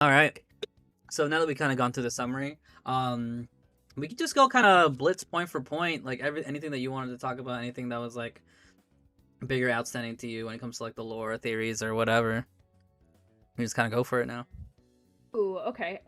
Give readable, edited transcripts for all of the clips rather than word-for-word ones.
All right. So now that we kind of gone through the summary, we could just go kind of blitz point for point, like anything that you wanted to talk about, anything that was like big or outstanding to you when it comes to like the lore, theories, or whatever. We just kind of go for it now. Ooh, okay.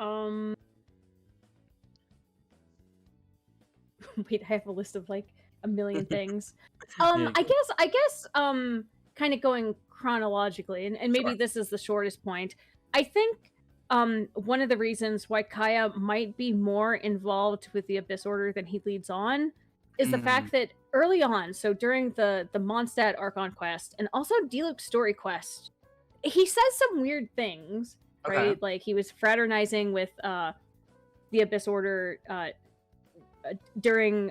Wait, I have a list of like a million things. Yeah, I guess, kind of going chronologically, and maybe sure. this is the shortest point. I think, one of the reasons why Kaya might be more involved with the Abyss Order than he leads on is the Mm, fact that early on, so during the Mondstadt Archon quest, and also Diluc's story quest, he says some weird things, okay. right? Like he was fraternizing with the Abyss Order during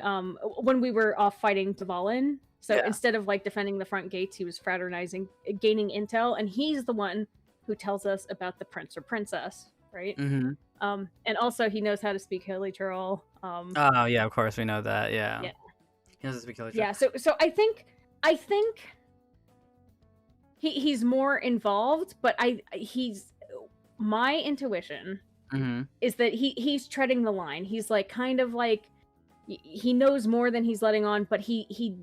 when we were off fighting Dvalin. So Yeah. instead of like defending the front gates, he was fraternizing, gaining intel, and he's the one who tells us about the prince or princess, right? Mm-hmm. And also he knows how to speak Hilichurl. Oh yeah, of course we know that. Yeah. Yeah, He has to speak Killer. yeah. So I think he's more involved, but he's my intuition Mm-hmm. is that he's treading the line. He's like kind of like he knows more than he's letting on, but he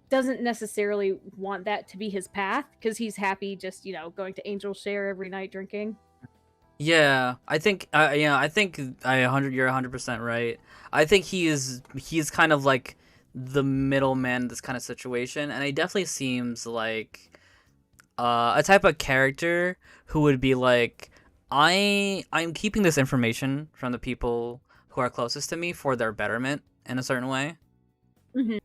doesn't necessarily want that to be his path because he's happy just going to Angel Share every night drinking. Yeah, I think I think you're 100% right. I think he's kind of like the middleman in this kind of situation, and he definitely seems like a type of character who would be like, I'm keeping this information from the people who are closest to me for their betterment in a certain way. Mm-hmm.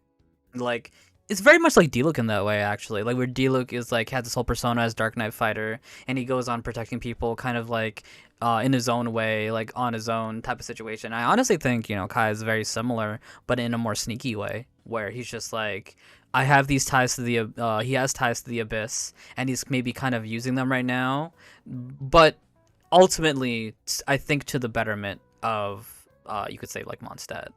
Like it's very much like Diluc in that way, actually. Like where Diluc is like had this whole persona as Dark Knight fighter, and he goes on protecting people, kind of like in his own way, like on his own type of situation. I honestly think Kai is very similar, but in a more sneaky way, where he's just like, I have these ties to the he has ties to the abyss, and he's maybe kind of using them right now, but ultimately, I think to the betterment of you could say like Mondstadt.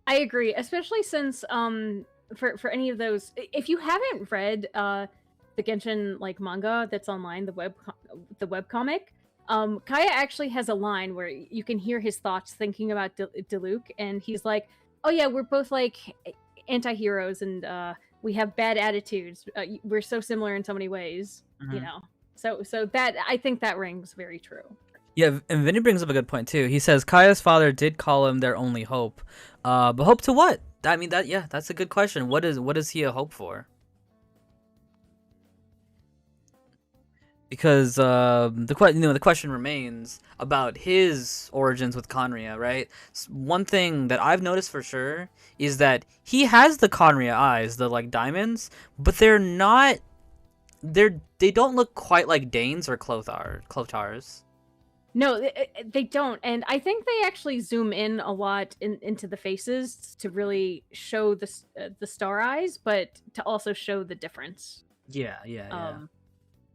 I agree, especially since for any of those, if you haven't read the Genshin like manga that's online, the web comic, Kaya actually has a line where you can hear his thoughts thinking about Diluc, and he's like, "Oh yeah, we're both like anti-heroes, and we have bad attitudes. We're so similar in so many ways, you Mm-hmm. know." So that I think that rings very true. Yeah, and Vinny brings up a good point too. He says Kaya's father did call him their only hope. But hope to what? I mean that's a good question. What is he a hope for? Because the question remains about his origins with Conria, right? One thing that I've noticed for sure is that he has the Conria eyes, the like diamonds, but they don't look quite like Dane's or Clothar's. No, they don't, and I think they actually zoom in a lot into the faces to really show the star eyes, but to also show the difference. Yeah, yeah, yeah. Um,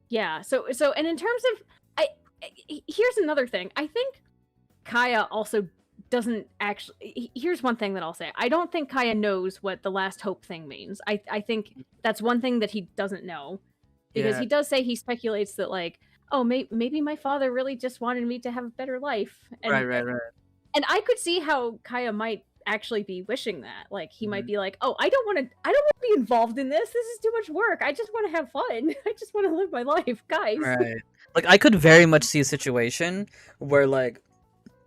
yeah. So, and in terms of, here's another thing. I think Kaya also doesn't actually. Here's one thing that I'll say. I don't think Kaya knows what the last hope thing means. I think that's one thing that he doesn't know, because Yeah, he does say he speculates that like, oh, maybe my father really just wanted me to have a better life, right, right, right. and I could see how Kaya might actually be wishing that. Like he might Mhm. be like, "Oh, I don't want to be involved in this. This is too much work. I just want to have fun. I just want to live my life, guys." Right. Like I could very much see a situation where like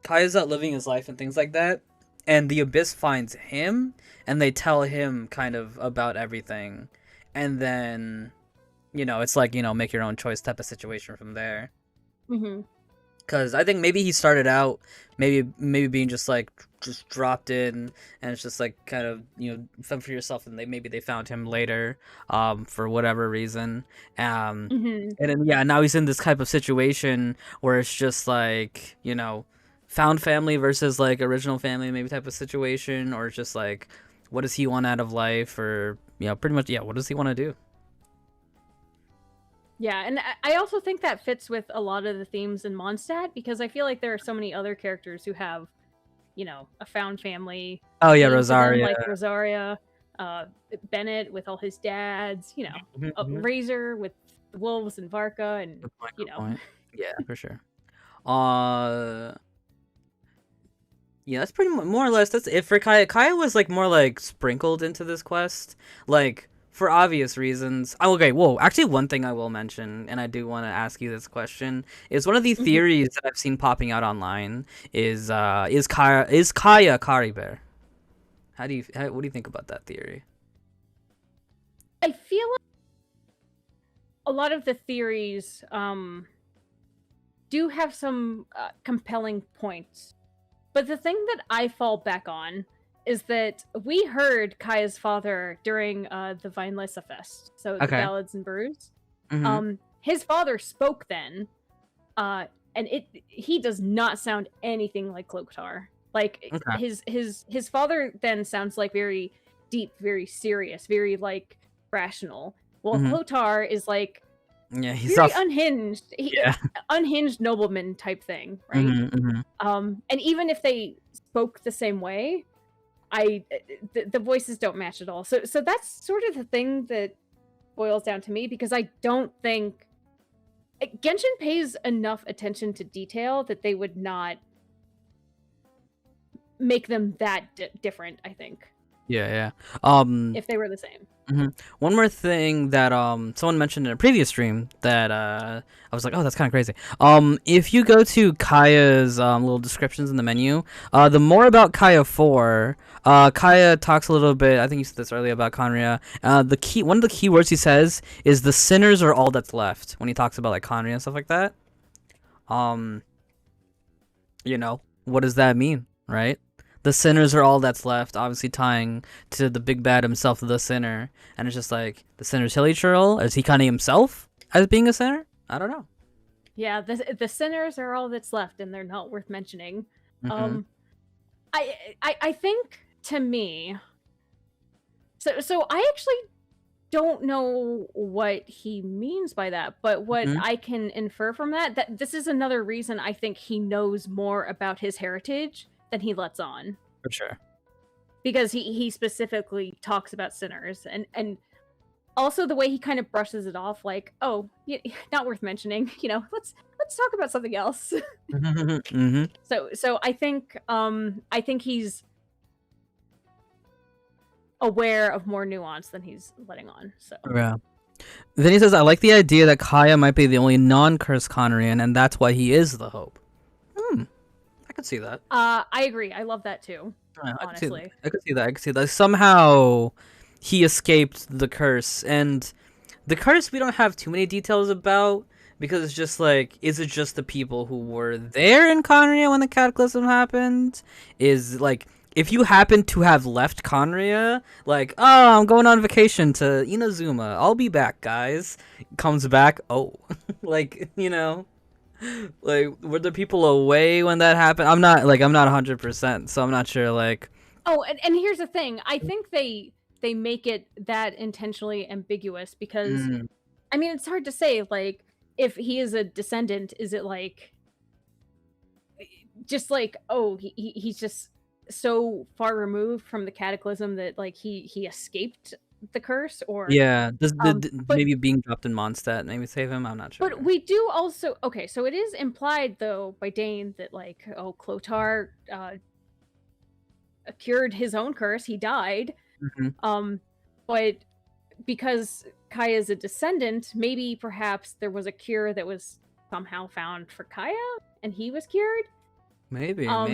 Kai's out living his life and things like that, and the Abyss finds him, and they tell him kind of about everything, and then it's like make your own choice type of situation from there. Mhm. Because I think maybe he started out maybe being just like just dropped in, and it's just like kind of fend for yourself, and maybe they found him later, for whatever reason, Mhm. and then yeah, now he's in this type of situation where it's just like found family versus like original family maybe type of situation, or it's just like what does he want out of life, or pretty much what does he want to do? Yeah, and I also think that fits with a lot of the themes in Mondstadt, because I feel like there are so many other characters who have, a found family Oh yeah, theme to them, Rosaria. like Rosaria, uh, Bennett with all his dads, Mhm, mhm. Razor with the wolves and Varka, and Good point, you good know. point. Yeah, for sure. Uh, yeah, that's pretty more or less that's it for Kaya. Kaya was like more like sprinkled into this quest, like for obvious reasons. Oh, okay, whoa. Actually, one thing I will mention, and I do want to ask you this question, is one of the Mhm. theories that I've seen popping out online is Kaya Calibert? What do you think about that theory? I feel like a lot of the theories do have some compelling points. But the thing that I fall back on is that we heard Kaya's father during the Vinelissa Fest, so the Okay. Ballads and Brews. Mm-hmm. His father spoke then, and he does not sound anything like Cloaktar. Like Okay. his father then sounds like very deep, very serious, very like rational. Well, Mm-hmm. Clotar is like Yeah, he's very off. unhinged, Yeah. unhinged nobleman type thing, right? Mm-hmm. Mm-hmm. And even if they spoke the same way, the voices don't match at all. So that's sort of the thing that boils down to me because I don't think Genshin pays enough attention to detail that they would not make them that different. I think Yeah, yeah. Um, if they were the same. One more thing that someone mentioned in a previous stream that I was like, oh, that's kind of crazy. If you go to Kaya's little descriptions in the menu, the more about Kaya 4, Kaya talks a little bit. I think you said this earlier about Conria. One of the key words he says is the sinners are all that's left when he talks about like Conria and stuff like that. Um, what does that mean, right? The sinners are all that's left, obviously tying to the big bad himself, the sinner. And it's just like, the sinner's Hilly Churl? Is he counting himself as being a sinner? I don't know. Yeah, the sinners are all that's left, and they're not worth mentioning. Mm-hmm. Um, I think to me, so I actually don't know what he means by that, but what Mm-hmm. I can infer from that this is another reason I think he knows more about his heritage than he lets on. For sure. Because he specifically talks about sinners and also the way he kind of brushes it off like, oh, not worth mentioning, let's talk about something else. Mm-hmm. So I think he's aware of more nuance than he's letting on. So Yeah. Then he says, I like the idea that Kaya might be the only non-cursed Conrian, and that's why he is the hope. Hmm. I could see that. I agree. I love that too. Yeah, Honestly. I could see that. I could see that. Somehow he escaped the curse, and the curse we don't have too many details about because it's just like, is it just the people who were there in Conria when the cataclysm happened? Is like, if you happen to have left Conria, like, oh, I'm going on vacation to Inazuma, I'll be back, guys. Comes back, oh, like, like, were the people away when that happened? I'm not 100%, so I'm not sure, like. Oh, and here's the thing. I think they make it that intentionally ambiguous because Mm, I mean, it's hard to say like if he is a descendant, is it like just like, oh, he's just so far removed from the cataclysm that like he escaped the curse or yeah, but maybe being dropped in Mondstadt maybe save him. I'm not but sure. we do also okay, so it is implied though by Dane that like, oh, Clotar cured his own curse, he died. Hmm. But because Kaya is a descendant, maybe perhaps there was a cure that was somehow found for Kaya and he was cured. Maybe, Um,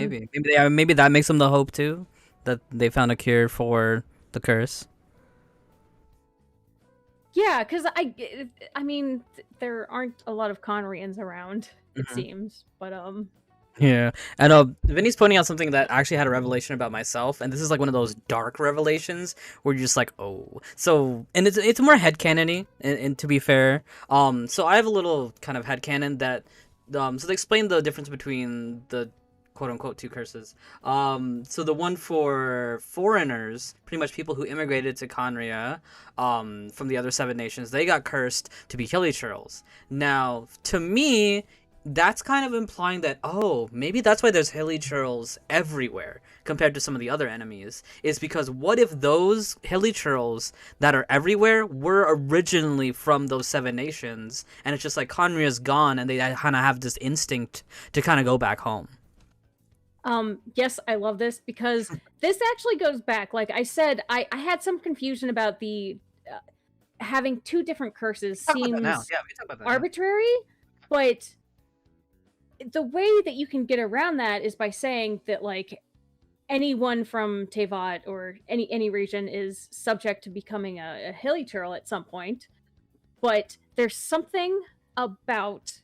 maybe that makes him the hope too, that they found a cure for the curse. yeah, because I mean, there aren't a lot of Conrians around, it Hmm. seems, but Yeah, and Vinny's pointing out something that I actually had a revelation about myself, and this is like one of those dark revelations where you're just like, oh, so, and it's more headcanon-y, and to be fair, so I have a little kind of headcanon that, so they explain the difference between the quote unquote two curses. So the one for foreigners, pretty much people who immigrated to Conria, from the other seven nations, they got cursed to be Killy Churls. Now, to me, that's kind of implying that, oh, maybe that's why there's hilly churls everywhere compared to some of the other enemies, is because what if those hilly churls that are everywhere were originally from those seven nations, and it's just like Conria's gone and they kind of have this instinct to kind of go back home. Yes, I love this because this actually goes back. Like I said, I had some confusion about the having two different curses Talk about that now. seems Yeah, we talk about that now. arbitrary, but the way that you can get around that is by saying that like anyone from Tevat or any region is subject to becoming a hilly churl at some point. But there's something about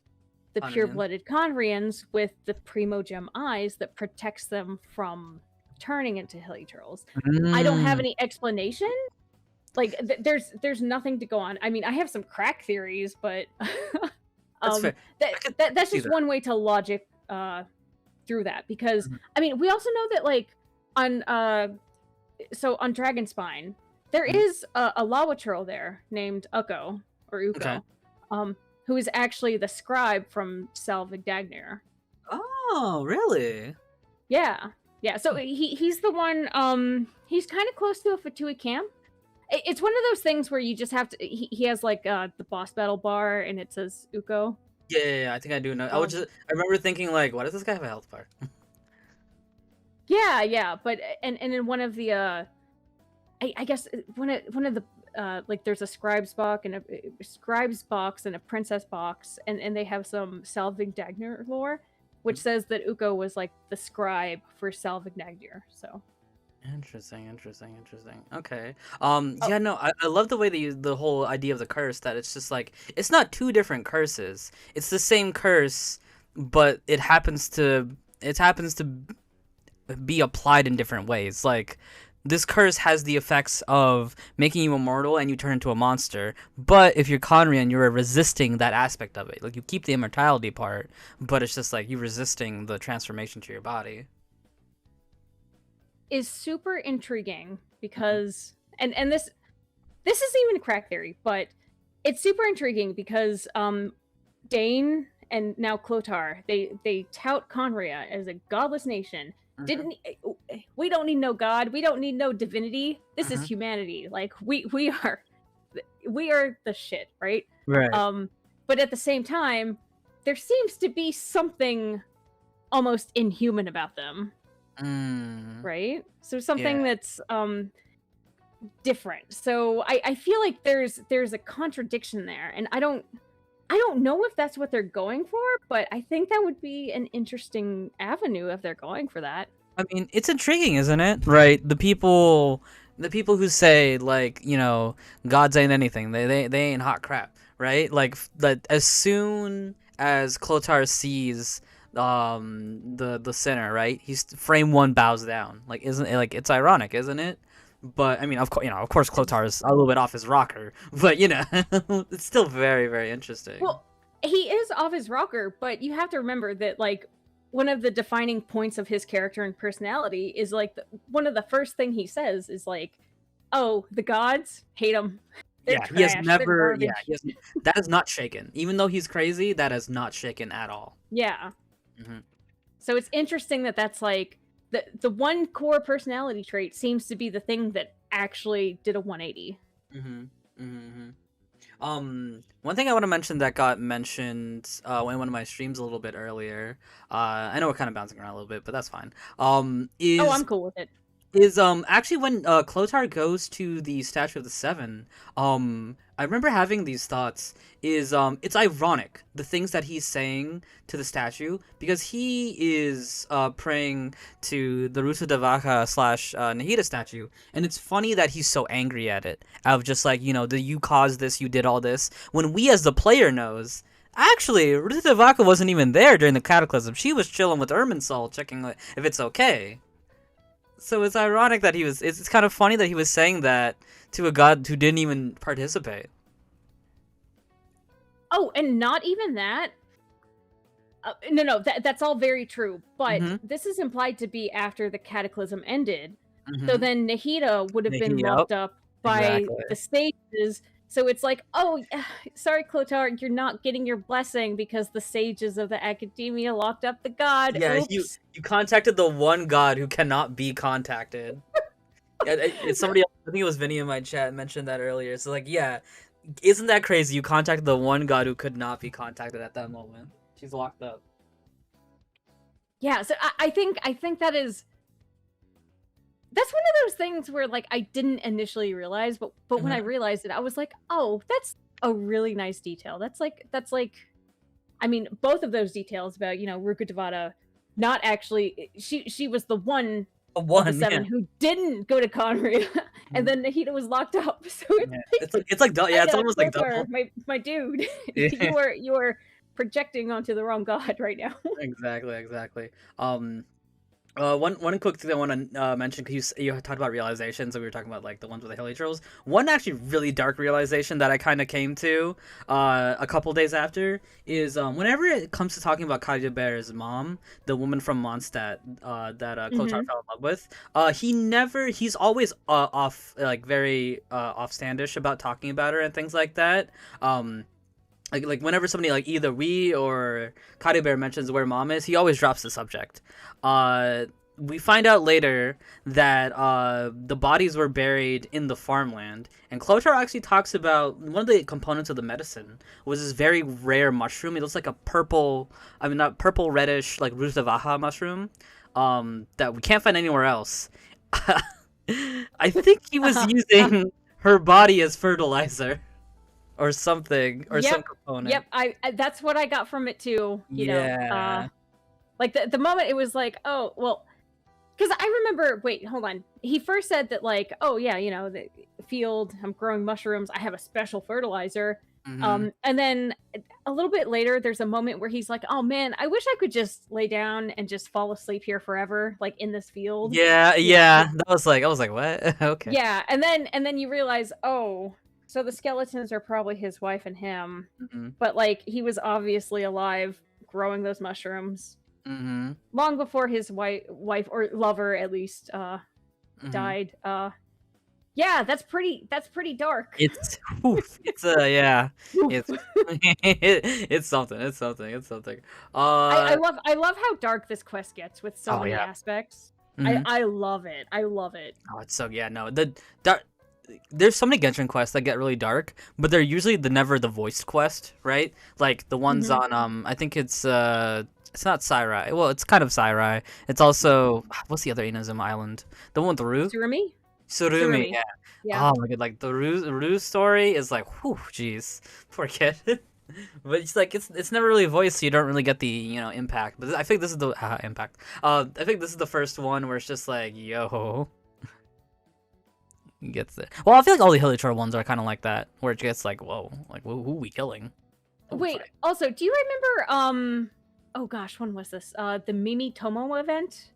the Conrians. pure-blooded Conrians with the Primogem eyes that protects them from turning into hilly churls. I don't have any explanation. Like there's nothing to go on. I mean, I have some crack theories, but That's fair. that's just one way to logic through that, because I mean, we also know that like on Dragonspine there is a Lawa churl there named Ukko or Uko, who is actually the scribe from Salvigdagnir. Oh, really? Yeah. So he's the one. He's kind of close to a Fatui camp. It's one of those things where you just have to. He has like the boss battle bar, and it says Uko. Yeah, I think I do know. I remember thinking like, why does this guy have a health bar? Yeah, but and in one of the I guess one of the like there's a scribe's box and a princess box, and they have some Salvigdagnir lore, which says that Uko was like the scribe for Salvigdagnir. So interesting. Okay. Yeah, no, I love the way they use the whole idea of the curse, that it's just like it's not two different curses. It's the same curse, but it happens to be applied in different ways. Like this curse has the effects of making you immortal and you turn into a monster, but if you're Conrian, you're resisting that aspect of it. Like you keep the immortality part, but it's just like you resisting the transformation to your body. is super intriguing because and this isn't even a crack theory, but it's super intriguing because Dane and now Clotar, they tout Conria as a godless nation. We don't need no god, we don't need no divinity. This is humanity. Like we are the shit, right? But at the same time, there seems to be something almost inhuman about them. Right? So something that's different. So I feel like there's a contradiction there, and I don't know if that's what they're going for, but I think that would be an interesting avenue if they're going for that. I mean, it's intriguing, isn't it? Right? The people who say like, you know, gods ain't anything. They ain't hot crap, right? Like that as soon as Clotar sees the sinner, right? He's frame one bows down. Like isn't it, like it's ironic, isn't it? But I mean, of course Clotar is a little bit off his rocker, but you know, it's still very, very interesting. Well, he is off his rocker, but you have to remember that like one of the defining points of his character and personality is like one of the first thing he says is like, "Oh, the gods hate him." He has never. That is not shaken. Even though he's crazy, that is not shaken at all. Yeah. So it's interesting that that's like the one core personality trait seems to be the thing that actually did a 180. One thing I want to mention that got mentioned in one of my streams a little bit earlier. I know we're kind of bouncing around a little bit, but that's fine. Is I'm cool with it. Is actually when Clotar goes to the Statue of the Seven, I remember having these thoughts. Is it's ironic the things that he's saying to the statue, because he is praying to the Ruta de Vaca / Nahida statue, and it's funny that he's so angry at it, of just like, you know, you caused this, you did all this, when we as the player knows. Actually, Ruta de Vaca wasn't even there during the Cataclysm. She was chilling with Irminsul, checking if it's okay. So it's ironic that it's kind of funny that he was saying that to a god who didn't even participate. Oh, and not even that. No, that's all very true. But this is implied to be after the Cataclysm ended. So then Nahida would have been locked up by the sages So it's like, oh, sorry, Clotar, you're not getting your blessing because the sages of the academia locked up the god. Yeah, Oops. you contacted the one god who cannot be contacted. Yeah, it's somebody else, I think it was Vinny in my chat mentioned that earlier. So like, yeah, isn't that crazy? You contacted the one god who could not be contacted at that moment. She's locked up. Yeah, so I think that is that's one of those things where like I didn't initially realize, but when I realized it, I was like, oh, that's a really nice detail. That's like I mean, both of those details about, you know, Ruka Devata not actually she was the one A of the one, yeah. seven who didn't go to Conry, and then Nahida was locked up. So it's It's like yeah, it's almost like double. my dude, Yeah. you are projecting onto the wrong god right now. Exactly. One quick thing I want to mention, because you talked about realizations, and we were talking about like the ones with the hilly trolls. One actually really dark realization that I kind of came to a couple days after is whenever it comes to talking about Calibert's mom, the woman from Mondstadt that Clochar fell in love with, he's always off like very offstandish about talking about her and things like that. Like whenever somebody like either we or Calibert mentions where mom is, he always drops the subject. We find out later that the bodies were buried in the farmland, and Clochar actually talks about one of the components of the medicine was this very rare mushroom. It looks like a purple, I mean not purple reddish like Rutavaha mushroom, that we can't find anywhere else. I think he was using her body as fertilizer. Or something, or some component. Yep, I that's what I got from it too. You know, like the moment it was like, oh well, because I remember. Wait, hold on. He first said that like, oh yeah, you know, the field. I'm growing mushrooms. I have a special fertilizer. And then a little bit later, there's a moment where he's like, oh man, I wish I could just lay down and just fall asleep here forever, like in this field. Yeah. That was like, I was like, what? Okay. Yeah, and then you realize, oh. So the skeletons are probably his wife and him, but like he was obviously alive growing those mushrooms long before his wife or lover at least died. Yeah, that's pretty dark. It's yeah. It's it's something. I love how dark this quest gets with so many aspects. I love it. Oh, it's so yeah. No, there's so many Genshin quests that get really dark, but they're usually never the voiced quest, right? Like the ones on I think it's not Sairai. Well, it's kind of Sairai. It's also what's the other Inazuma island? The one with the Rue? Surumi, yeah. Oh my god, like the Rue story is like, whew, jeez, poor kid. But it's like it's never really voiced, so you don't really get the, you know, impact. But I think this is the impact. I think this is the first one where it's just like, yo. Gets it. Well, I feel like all the hilly troll ones are kind of like that, where it gets like, whoa, like who are we killing? Wait, also, do you remember oh gosh, when was this? The Mimi Tomo event?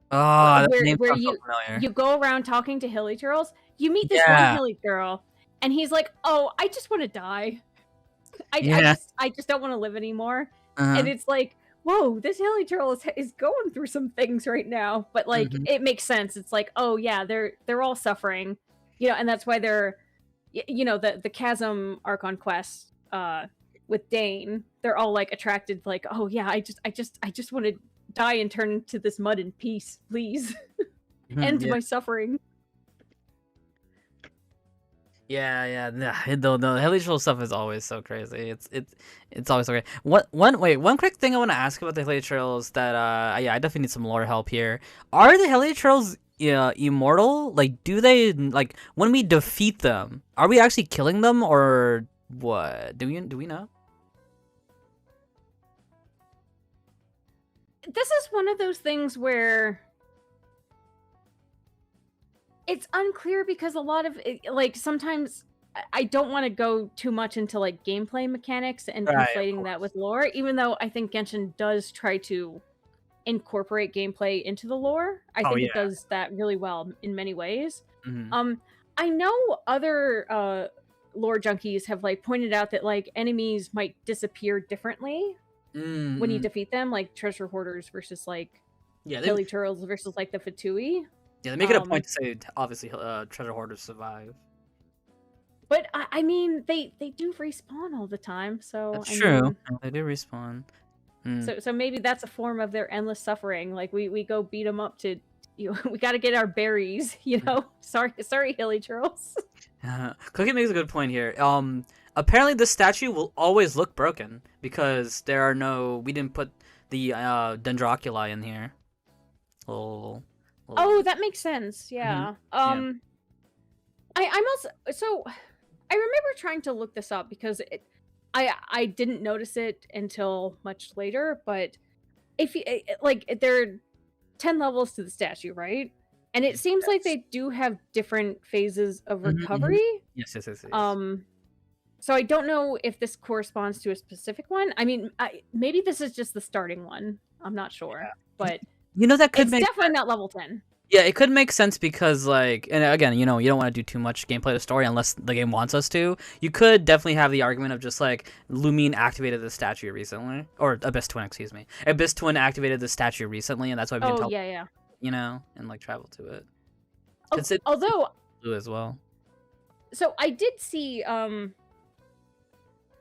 Oh, where you go around talking to hilly turtles. You meet this one hilly girl, and he's like, "Oh, I just want to die. I just don't want to live anymore." And it's like, whoa, this hilly turtle is going through some things right now, but like it makes sense. It's like, oh yeah, they're all suffering, you know, and that's why they're, you know, the chasm Archon quest with Dane, they're all like attracted, like, oh yeah, I just want to die and turn into this mud in peace, please. End my suffering. Yeah. The hilly troll stuff is always so crazy. It's always so great. One quick thing I want to ask about the hilly trolls that I definitely need some lore help here. Are the hilly trolls immortal? Like, do they, like, when we defeat them, are we actually killing them, or what? Do we know? This is one of those things where it's unclear, because a lot of it, like, sometimes I don't want to go too much into like gameplay mechanics and conflating that with lore, even though I think Genshin does try to incorporate gameplay into the lore. I think it does that really well in many ways. I know other lore junkies have like pointed out that like enemies might disappear differently when you defeat them, like treasure hoarders versus like hilly turtles versus like the Fatui. Yeah, they make it a point to say obviously treasure hoarders survive. But I mean, they do respawn all the time, so That's I true. mean, They do respawn. Mm. so maybe that's a form of their endless suffering. Like we go beat them up to, we got to get our berries. Sorry, hilly churls. Cookie makes a good point here. Apparently this statue will always look broken because we didn't put the dendroculi in here. Little, Oh, that makes sense. Mhm. Yeah. Yeah. I'm also so I remember trying to look this up because I didn't notice it until much later, but if you like there are 10 levels to the statue, right? And it seems like Yes. they do have different phases of Mhm. recovery. Yes, yes, yes, yes. Um so I don't know if this corresponds to a specific one. I mean, maybe this is just the starting one. I'm not sure, Y- but You know that could it's make definitely not level 10. Yeah, it could make sense because like, and again, you don't want to do too much gameplay to story unless the game wants us to. You could definitely have the argument of just like Lumine activated the statue recently, or Abyss Twin, excuse me. Abyss Twin activated the statue recently, and that's why we can Oh, tell, yeah, yeah. and like travel to it. Oh, It's although blue as well. so I did see a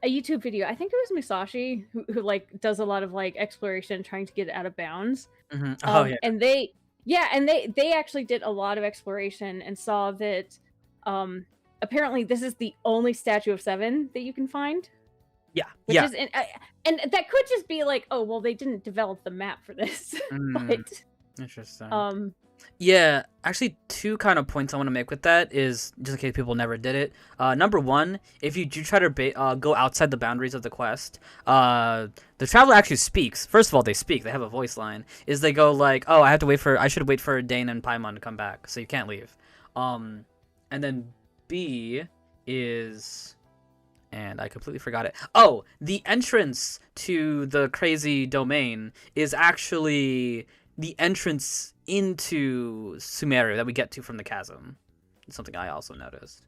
YouTube video. I think it was Musashi who like does a lot of like exploration trying to get it out of bounds. Oh yeah. And they actually did a lot of exploration and saw that apparently this is the only statue of 7 that you can find, Yeah. which Yeah. is and that could just be like, oh, well, they didn't develop the map for this. But Interesting. um Yeah, actually, two kind of points I want to make with that is just in case people never did it. Number one, if you do try to go outside the boundaries of the quest, the traveler actually speaks. First of all, they speak. They have a voice line. Is they go like, "Oh, I should wait for Dane and Paimon to come back, so you can't leave." And then B is, and I completely forgot it. Oh, the entrance to the crazy domain is actually the entrance into Sumeru that we get to from the chasm. It's something I also noticed.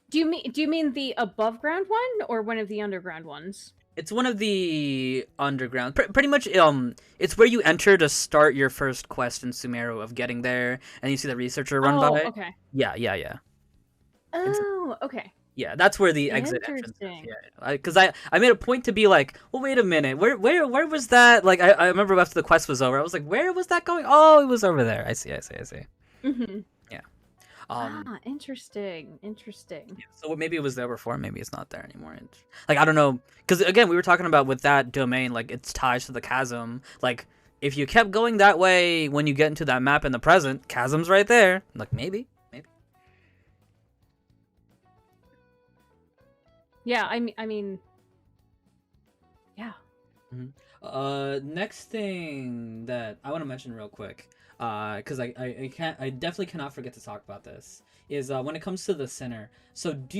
do you mean the above ground one or one of the underground ones? It's one of the underground. Pretty much, it's where you enter to start your first quest in Sumeru of getting there, and you see the researcher run Oh, by. okay. Yeah, yeah, yeah. Oh, okay. Yeah, that's where the exit entrance is. Interesting. Yeah, because I made a point to be like, well, wait a minute, where was that? Like, I remember after the quest was over, I was like, where was that going? Oh, it was over there. I see. Mm-hmm. Yeah. Interesting. Yeah, so maybe it was there before. Maybe it's not there anymore. Like, I don't know, because again, we were talking about with that domain, like its ties to the chasm. Like, if you kept going that way when you get into that map in the present, chasm's right there. Like, maybe. Yeah, I mean, yeah. Next thing that I want to mention real quick, because I definitely cannot forget to talk about this, is when it comes to the center. So do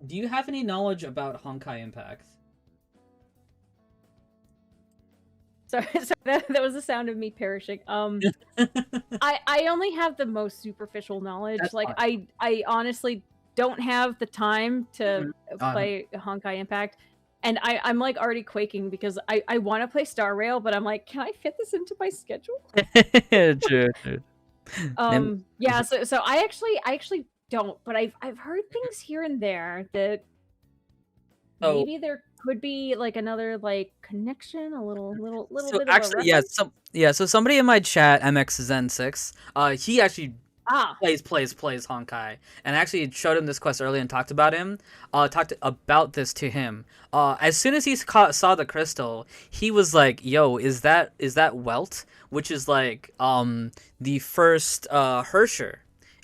you have any knowledge about Honkai Impact? Sorry, that was the sound of me perishing. I only have the most superficial knowledge. That's Like fine. I honestly don't have the time to No. play Honkai Impact. And I'm like already quaking because I want to play Star Rail, but I'm like, can I fit this into my schedule? True, true. Yeah, so I actually don't, but I've heard things here and there that So maybe there could be like another like connection, a little so bit of a actually, yeah, reference. so somebody in my chat, MXZen6, he actually Ah, plays Honkai, and I actually showed him this quest earlier and talked about this to him. As soon as he saw the crystal, he was like, "Yo, is that Welt?" Which is like the first Hersher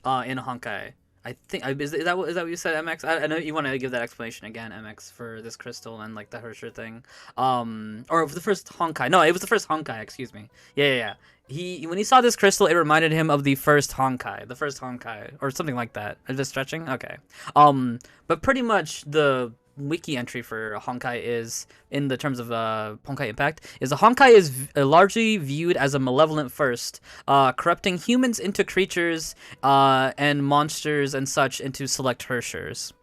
in Honkai. I think is that what you said, MX? I know you want to give that explanation again, MX, for this crystal and like the Hersher thing. Or the first Honkai. No, it was the first Honkai. Excuse me. Yeah. When he saw this crystal, it reminded him of the first Honkai, or something like that. Is this stretching? Okay. But pretty much the wiki entry for Honkai is, in the terms of Honkai Impact, is a Honkai is largely viewed as a malevolent first, corrupting humans into creatures, and monsters and such into select Hershers.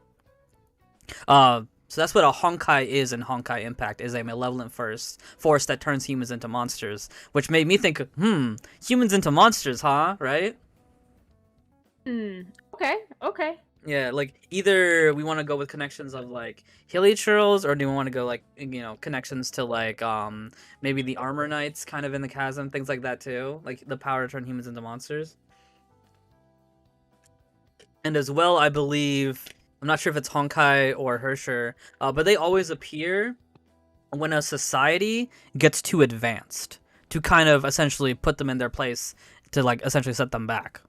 So that's what a Honkai is in Honkai Impact, is a malevolent force that turns humans into monsters, which made me think, humans into monsters, huh? Right? Okay. Okay. Yeah, like either we want to go with connections of like Helios, or do we want to go like connections to like maybe the Armor Knights kind of in the chasm, things like that too, like the power to turn humans into monsters. And as well, I believe I'm not sure if it's Honkai or Hersher, but they always appear when a society gets too advanced to kind of essentially put them in their place to like essentially set them back.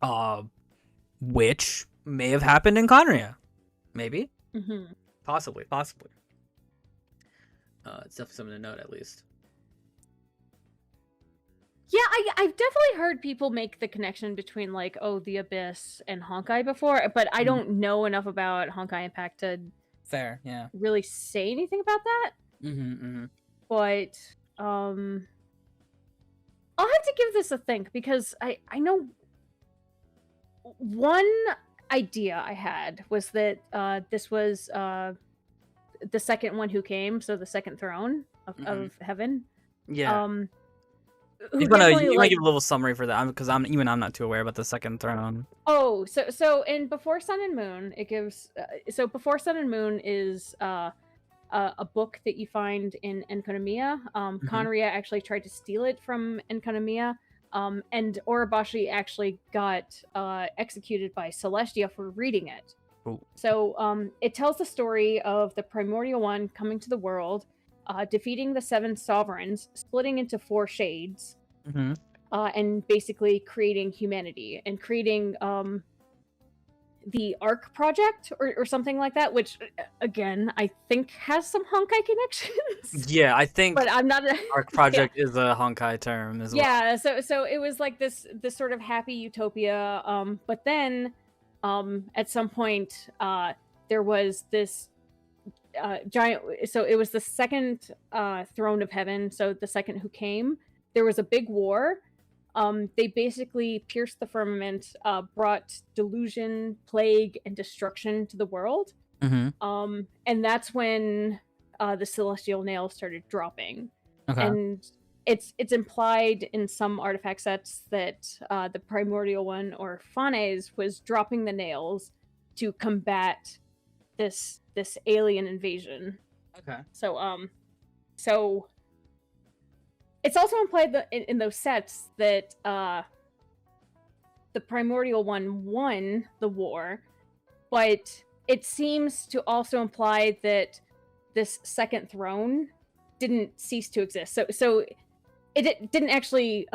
Uh, which may have happened in Conria. Maybe. Mm-hmm. Possibly. It's definitely something to note, at least. Yeah, I've definitely heard people make the connection between like, oh, the Abyss and Honkai before, but I don't know enough about Honkai Impact to Fair, yeah. really say anything about that. But I'll have to give this a think because I know one idea I had was that this was the second one who came, so the second throne of heaven. Yeah. Who You definitely might like give a little summary for that because I'm not too aware about the second throne. oh so in Before Sun and Moon it gives so Before Sun and Moon is a book that you find in Enkanomiya. Conria actually tried to steal it from Enkanomiya. And Orobashi actually got executed by Celestia for reading it. Ooh. So it tells the story of the Primordial One coming to the world, defeating the seven sovereigns, splitting into four shades, and basically creating humanity and creating the Arc Project or something like that, which again I think has some Honkai connections. Yeah, I think but I'm not Arc Project is a Honkai term as well. Yeah, so it was like this sort of happy utopia, but then at some point there was this giant, so it was the second throne of heaven, so the second who came. There was a big war. They basically pierced the firmament, brought delusion, plague, and destruction to the world. And that's when the celestial nails started dropping. And it's implied in some artifact sets that the Primordial One, or Phanes, was dropping the nails to combat this alien invasion. So it's also implied that in those sets that the Primordial One won the war, but it seems to also imply that this second throne didn't cease to exist. So it didn't actually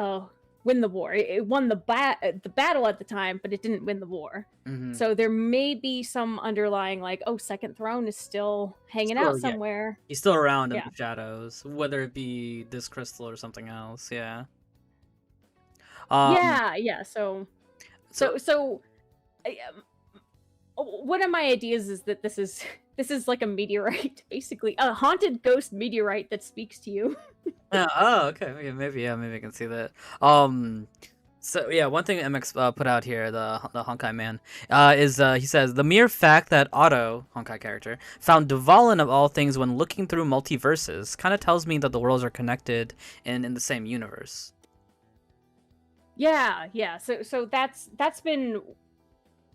win the war. It won the battle at the time, but it didn't win the war. So there may be some underlying like, oh, second throne is still hanging out somewhere. He's still around in the shadows, whether it be this crystal or something else. Yeah. Yeah. So one of my ideas is that this is like a meteorite, basically a haunted ghost meteorite that speaks to you. Okay. Maybe I can see that. So yeah, one thing MX put out here, the Honkai man, is he says the mere fact that Otto, Honkai character, found Dvalin of all things when looking through multiverses kind of tells me that the worlds are connected and in the same universe. Yeah. So that's been.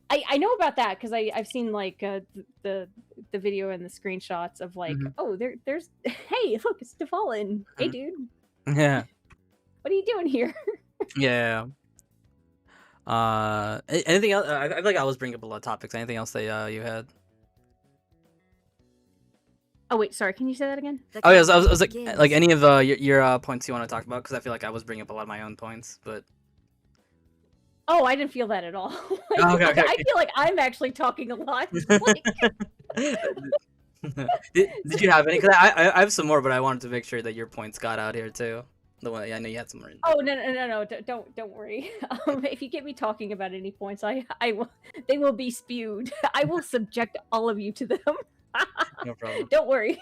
I know about that because I've seen like the video and the screenshots of like, oh, there's hey, look, it's Dvalin. Hey, dude. Yeah. What are you doing here? Yeah. Anything else? I feel like I was bringing up a lot of topics. Anything else that you had? Oh wait, sorry. Can you say that again? Oh yeah, I was like any of your points you want to talk about, because I feel like I was bringing up a lot of my own points, but. Oh, I didn't feel that at all. Okay. I feel like I'm actually talking a lot. Like... did you have any? Because I have some more, but I wanted to make sure that your points got out here too. The one I know you had some more. Oh no! Don't worry. If you get me talking about any points, I will. They will be spewed. I will subject all of you to them. No problem. Don't worry.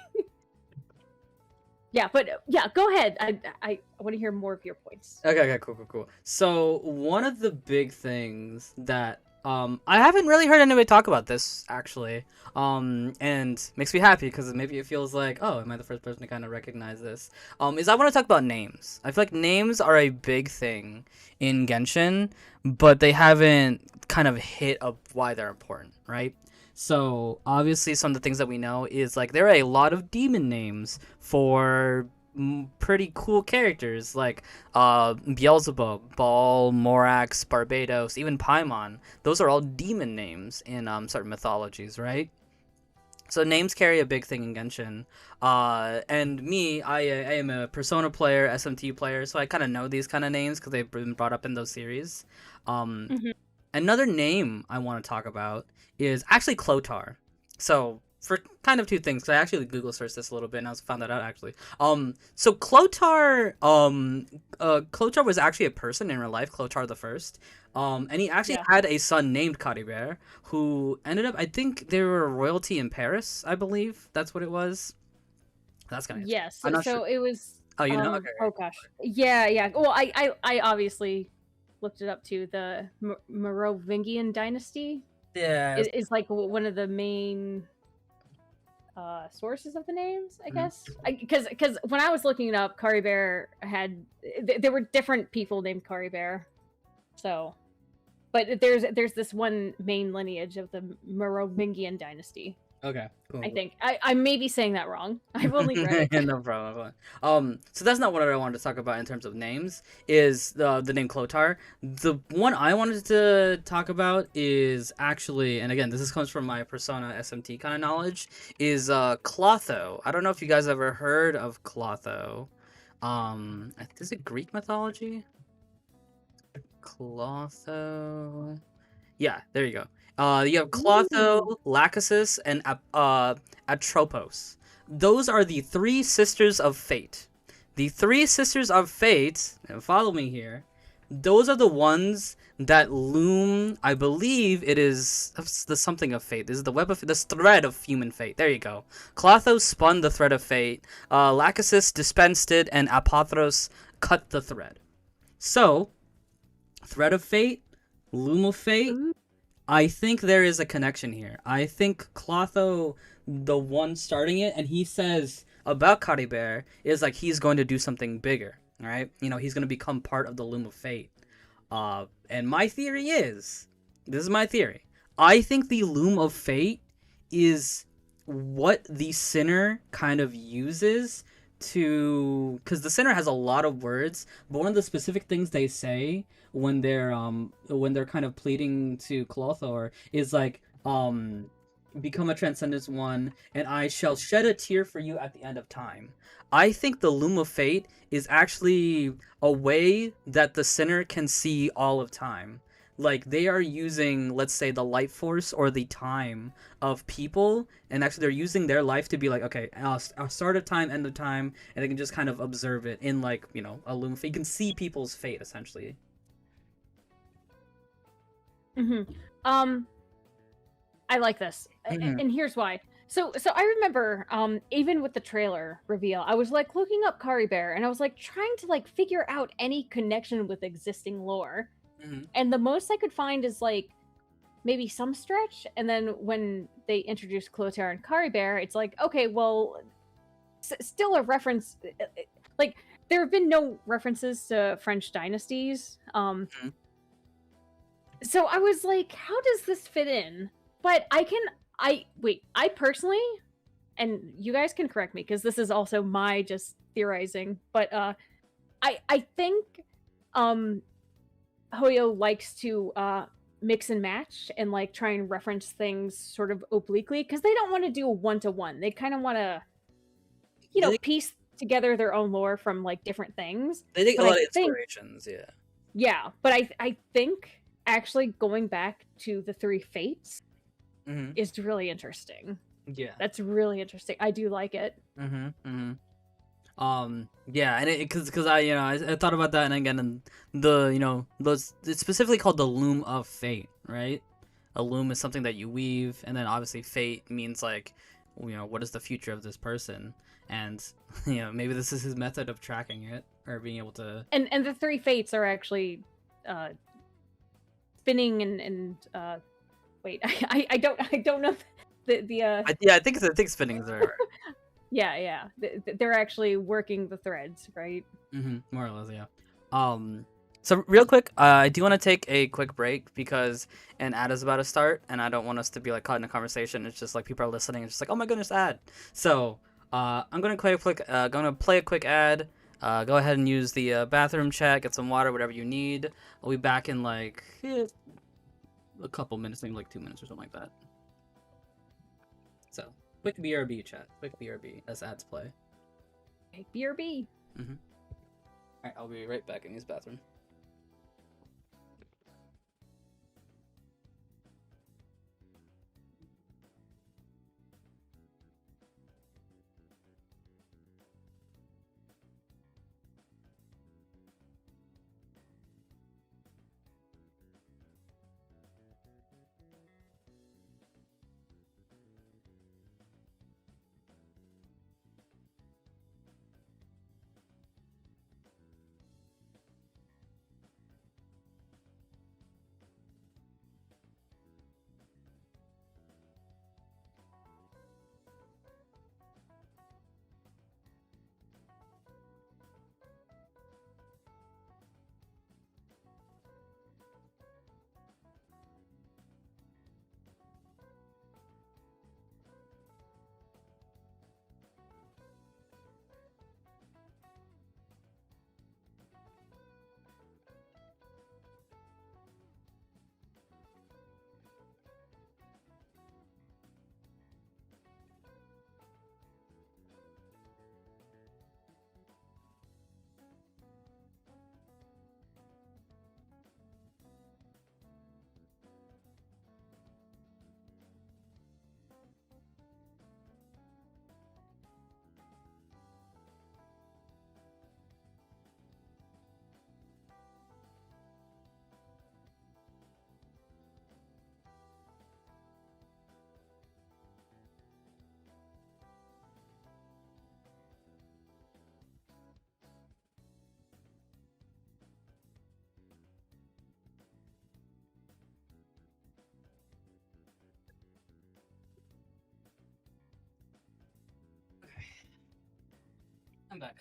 Yeah, but yeah, go ahead. I want to hear more of your points. Okay, cool. So one of the big things that I haven't really heard anybody talk about this actually. And makes me happy because maybe it feels like, oh, am I the first person to kind of recognize this? Is I want to talk about names. I feel like names are a big thing in Genshin, but they haven't kind of hit up why they're important, right? So obviously, some of the things that we know is like there are a lot of demon names for pretty cool characters like Beelzebub, Baal, Morax, Barbados, even Paimon. Those are all demon names in certain mythologies, right? So names carry a big thing in Genshin. And me, I am a Persona player, SMT player, so I kind of know these kind of names because they've been brought up in those series. Um, Hmm. Another name I want to talk about is actually Clotar. So for kind of two things, because I actually Google searched this a little bit and I found that out actually. So Clotar was actually a person in real life, Clotar the First. And he actually Yeah. had a son named Calibert, who ended up, I think they were royalty in Paris, I believe that's what it was. That's kind of interesting. Yes. I'm not sure. So it was. Oh, you know? Okay. Oh gosh. Yeah. Yeah. Well, I obviously looked it up too. The Merovingian dynasty Yeah. is like one of the main sources of the names, I Mhm. guess. Because when I was looking it up, Kari Bear had there were different people named Kari Bear. So, but there's this one main lineage of the Merovingian dynasty. Okay, I cool. think I may be saying that wrong. I've only read it. No problem. So that's not what I wanted to talk about in terms of names. Is the name Clotar? The one I wanted to talk about is actually, and again, comes from my Persona SMT kind of knowledge. Is Clotho? I don't know if you guys ever heard of Clotho. Is it Greek mythology? Clotho. Yeah, there you go. You have Ooh. Clotho, Lachesis, and Atropos. Those are the three sisters of fate. The three sisters of fate, and follow me here, those are the ones that loom, I believe it is the something of fate. This is the web of this thread of human fate. There you go. Clotho spun the thread of fate, Lachesis dispensed it, and Apothros cut the thread. So, thread of fate, loom of fate, Ooh. I think there is a connection here. I think Clotho, the one starting it, and he says about Caribert is like he's going to do something bigger, right? You know, he's going to become part of the Loom of Fate. And my theory is, this is my theory. I think the Loom of Fate is what the sinner kind of uses to, because the sinner has a lot of words, but one of the specific things they say when they're kind of pleading to Clothor is like become a transcendent one and I shall shed a tear for you at the end of time. I think the Loom of Fate is actually a way that the sinner can see all of time. Like they are using, let's say, the life force or the time of people, and actually they're using their life to be like, okay, I'll start of time, end of time, and they can just kind of observe it in like, you know, a Loom of Fate. You can see people's fate essentially. Hmm. I like this, Mhm. and here's why. So I remember, even with the trailer reveal, I was like looking up Kari Bear, and I was like trying to like figure out any connection with existing lore, Mhm. and the most I could find is like maybe some stretch, and then when they introduced Clotaire and Kari Bear, it's like okay, well, still a reference. Like there have been no references to French dynasties, Mhm. so I was like, how does this fit in? But I personally, and you guys can correct me because this is also my just theorizing, but I think um Hoyo likes to mix and match and like try and reference things sort of obliquely because they don't want to do a one-to-one. They kind of want to, They piece together their own lore from like different things. they take a But lot I of think inspirations, yeah. yeah, but I think actually going back to the three fates Mhm. is really interesting. Yeah. That's really interesting. I do like it. Mhm. Mhm. Yeah, and because I I thought about that, and again, and the those it's specifically called the loom of fate, right? A loom is something that you weave, and then obviously fate means like, what is the future of this person, and maybe this is his method of tracking it or being able to. And the three fates are actually uh spinning and wait, I don't know the I think spinning's right. yeah, they're actually working the threads, right? More or less, yeah. So real quick, I do want to take a quick break because an ad is about to start, and I don't want us to be like caught in a conversation. It's just like people are listening, and it's just like, oh my goodness, ad. So I'm gonna play a quick ad. Go ahead and use the bathroom chat, get some water, whatever you need. I'll be back in like a couple minutes, maybe like 2 minutes or something like that. So quick BRB chat, quick BRB as ads play. BRB. Alright, I'll be right back in his bathroom. I'm back.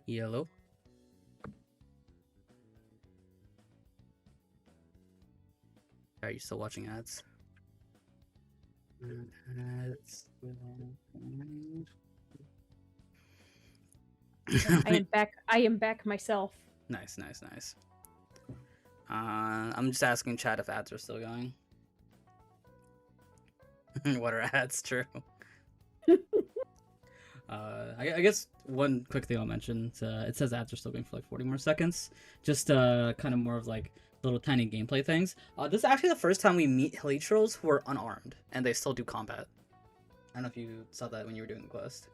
Yellow. Are you still watching ads? Ads. I am back myself. Nice. I'm just asking chat if ads are still going. What are ads? True. I guess one quick thing I'll mention, it says ads are still going for like 40 more seconds. Just kind of more of like little tiny gameplay things. This is actually the first time we meet hilly trolls who are unarmed, and they still do combat. I don't know if you saw that when you were doing the quest.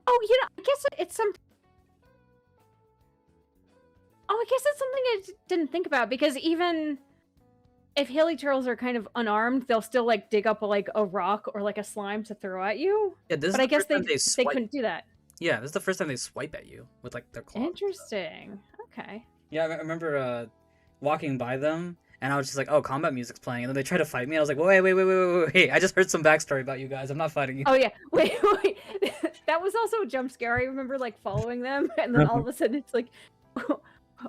Oh, I guess it's some. Oh, I guess it's something I didn't think about, because even if hilly turtles are kind of unarmed, they'll still like dig up like a rock or like a slime to throw at you. Yeah, this but is I guess they couldn't do that. Yeah, this is the first time they swipe at you with like their claws. Interesting. Okay. Yeah, I remember walking by them, and I was just like, "Oh, combat music's playing," and then they tried to fight me. And I was like, "Wait! I just heard some backstory about you guys. I'm not fighting you." Oh yeah, wait. That was also a jump scare. I remember like following them, and then all of a sudden it's like,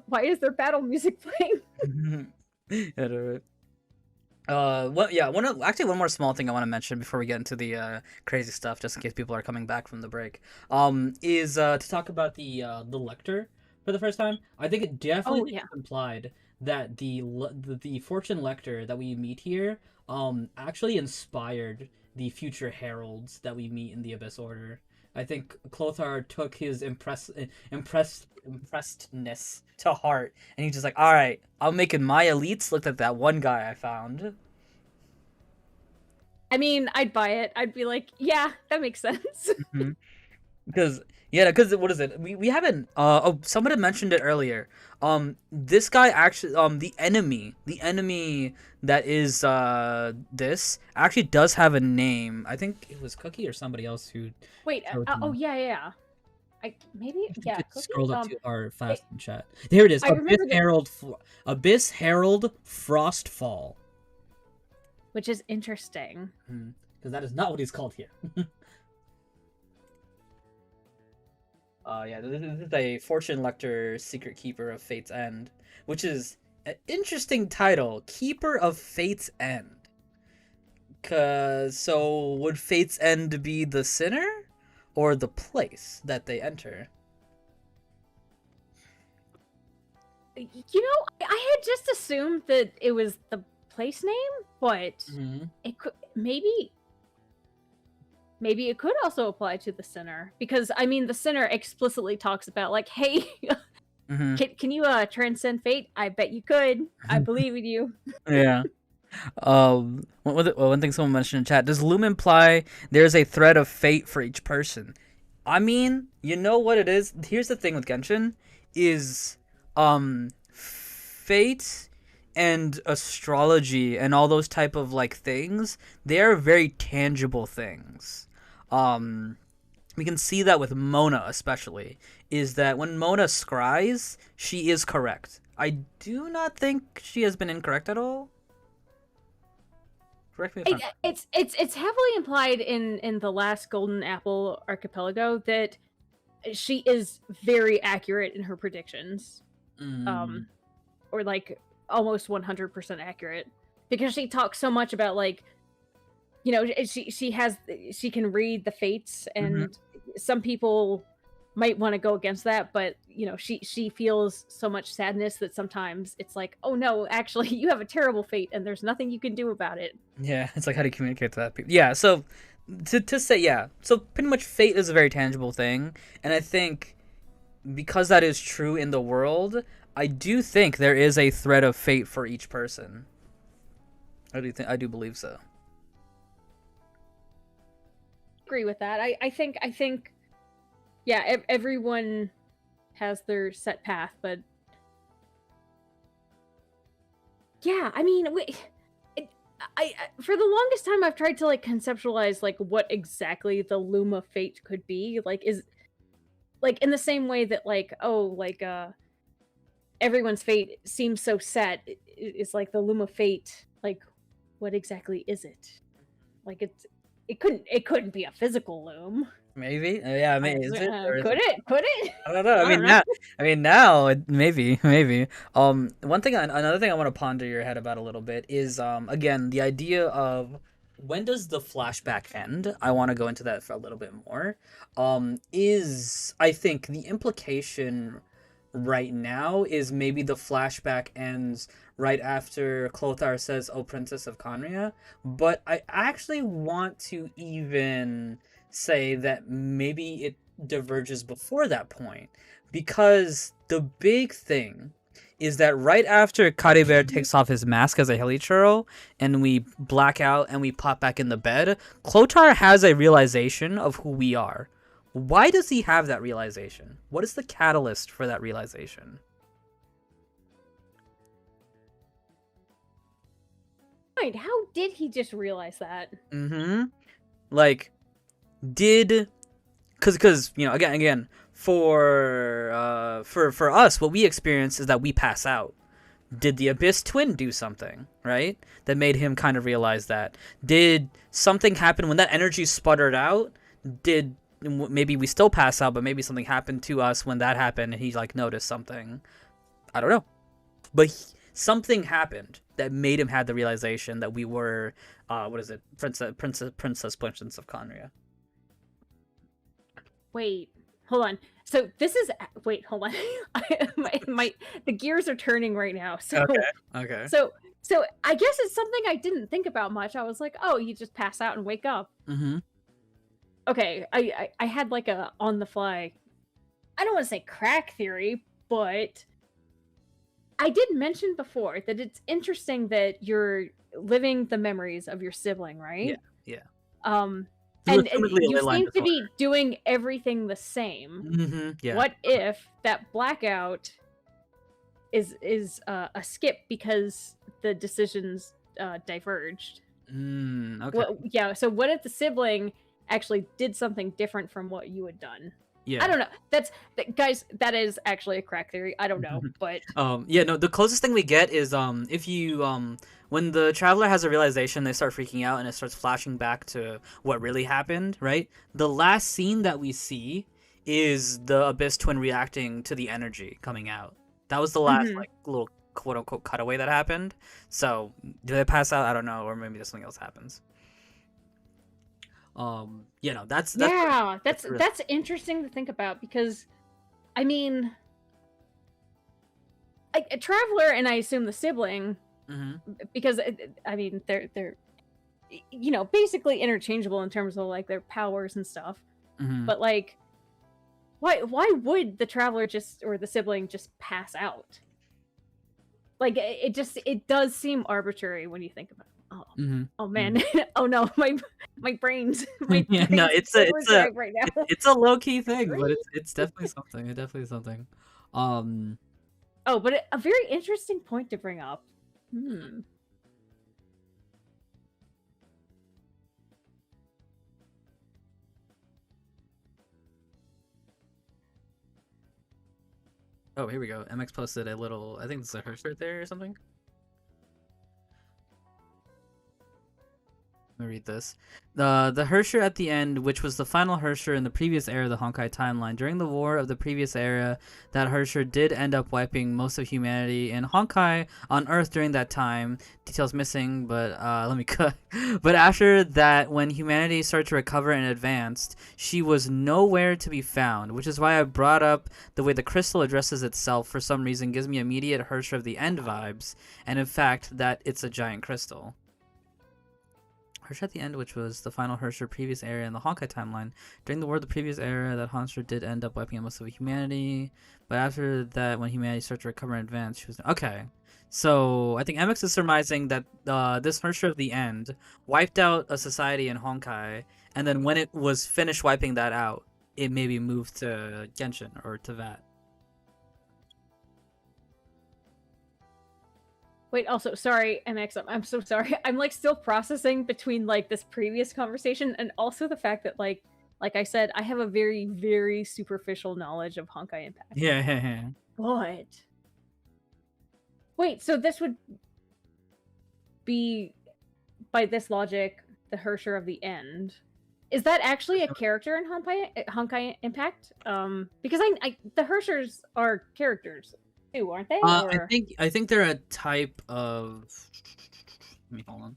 why is there battle music playing? Yeah, one more small thing I want to mention before we get into the crazy stuff, just in case people are coming back from the break, is to talk about the lector for the first time. I think it definitely implied that the Fortune lector that we meet here actually inspired the future heralds that we meet in the Abyss Order. I think Clothar took his impressedness to heart, and he's just like, all right, I'm making my elites look like that one guy I found. I mean, I'd buy it. I'd be like, yeah, that makes sense. Because what is it? We haven't. Somebody mentioned it earlier. This guy actually, the enemy that is this actually does have a name. I think it was Cookie or somebody else who. Wait. Oh yeah. Maybe I think yeah, it Cookie. scrolled up too hard I, fast in chat. Here it is. I remember that, Abyss Herald Frostfall. which is interesting. Because that is not what he's called here. Yeah, this is a Fortune Lector Secret Keeper of Fate's End, which is an interesting title. Keeper of Fate's End. So would Fate's End be the sinner or the place that they enter? I had just assumed that it was the place name, but it could maybe it could also apply to the sinner, because I mean the sinner explicitly talks about like, hey, can you transcend fate? I bet you could. I believe in you. Yeah. One thing someone mentioned in chat: does Loom imply there's a thread of fate for each person? I mean, you know what it is. Here's the thing with Genshin, is fate and astrology and all those type of like things. They are very tangible things. We can see that with Mona especially. Is that when Mona scries, she is correct. I do not think she has been incorrect at all. Correct me if I'm... It's heavily implied in the last Golden Apple Archipelago that she is very accurate in her predictions, or like almost 100% accurate, because she talks so much about like, she can read the fates, and some people might want to go against that, but she feels so much sadness that sometimes it's like, oh no, actually you have a terrible fate and there's nothing you can do about it. Yeah, it's like, how do you communicate to that people? Yeah, so to say, yeah, so pretty much fate is a very tangible thing, and I think because that is true in the world, I do think there is a thread of fate for each person. I do believe so. Agree with that. I think yeah, everyone has their set path, but yeah, I mean, I for the longest time I've tried to like conceptualize like what exactly the Luma fate could be. Like, is like in the same way that like, oh, like everyone's fate seems so set. It's like the Luma fate. Like, what exactly is it? Like, it couldn't be a physical loom. Maybe, yeah. I mean, is it? Or is Could it? Could it? I don't know. I don't know. Now, maybe. Another thing I want to ponder your head about a little bit is, again, the idea of when does the flashback end? I want to go into that for a little bit more. I think the implication right now is maybe the flashback ends right after Clothar says, "Oh, Princess of Conria," but I actually want to even say that maybe it diverges before that point, because the big thing is that right after Calibert takes off his mask as a Hilichurl and we black out and we pop back in the bed, Clothar has a realization of who we are. Why does he have that realization? What is the catalyst for that realization? Right, how did he just realize that? Like, because again, for us, what we experience is that we pass out. Did the Abyss Twin do something, right, that made him kind of realize that? Did something happen when that energy sputtered out? Maybe we still pass out, but maybe something happened to us when that happened and he like noticed something? I don't know, but something happened that made him have the realization that we were Princess of Conria. Wait, hold on. So this is hold on. The gears are turning right now. So Okay. So I guess it's something I didn't think about much. I was like, oh, you just pass out and wake up. Okay, I had like a on the fly, I don't want to say crack theory, but I did mention before that it's interesting that you're living the memories of your sibling, right? Yeah. And you seem to be doing everything the same. Yeah. What if that blackout is a skip because the decisions diverged? Okay. Well, yeah. So what if the sibling actually did something different from what you had done? I Yeah. don't know. Guys, that is actually a crack theory. I don't know, but Yeah, no, the closest thing we get is if you when the traveler has a realization, they start freaking out and it starts flashing back to what really happened, right? The last scene that we see is the Abyss twin reacting to the energy coming out. That was the last mhm. like little quote unquote cutaway that happened. So do they pass out? I don't know, or maybe there's something else happens. You know, that's Yeah, that's the real. that's interesting to think about because I mean, a traveler and I assume the sibling Mm-hmm. because I mean they're basically interchangeable in terms of like their powers and stuff. Mm-hmm. But like why would the traveler just or the sibling just pass out? Like it does seem arbitrary when you think about it. Oh man. Mm-hmm. Oh no, my brains my Yeah, no, brains in overdrive right now. it's a low key thing, but it's definitely something. It's definitely something. Um. Oh, but a very interesting point to bring up. Hmm. Oh, here we go. MX posted a little. I think it's a Hearst right there or something. Let me read this. The Hersher at the end, which was the final Hersher in the previous era of the Honkai timeline. During the war of the previous era, that Hersher did end up wiping most of humanity in Honkai on Earth during that time. Details missing, but let me cut. But after that, when humanity started to recover and advanced, she was nowhere to be found, which is why I brought up the way the crystal addresses itself for some reason gives me immediate Hersher of the End vibes, and in fact, that it's a giant crystal. Hersher at the end, which was the final Hersher previous era in the Honkai timeline. During the war of the previous era, that Hersher did end up wiping out most of humanity. But after that, when humanity started to recover and advance, she was... Okay. So, I think MX is surmising that this Hersher of the end wiped out a society in Honkai, and then when it was finished wiping that out, it maybe moved to Genshin or to VAT. Wait, also, sorry, MX, I'm so sorry. I'm like still processing between like this previous conversation and also the fact that like I said, I have a very, very superficial knowledge of Honkai Impact. Yeah, yeah, yeah. But wait, so this would be by this logic, the Hersher of the End. Is that actually a character in Honkai Impact? Because I the Hershers are characters too, aren't they? Or... I think they're a type of... Let me hold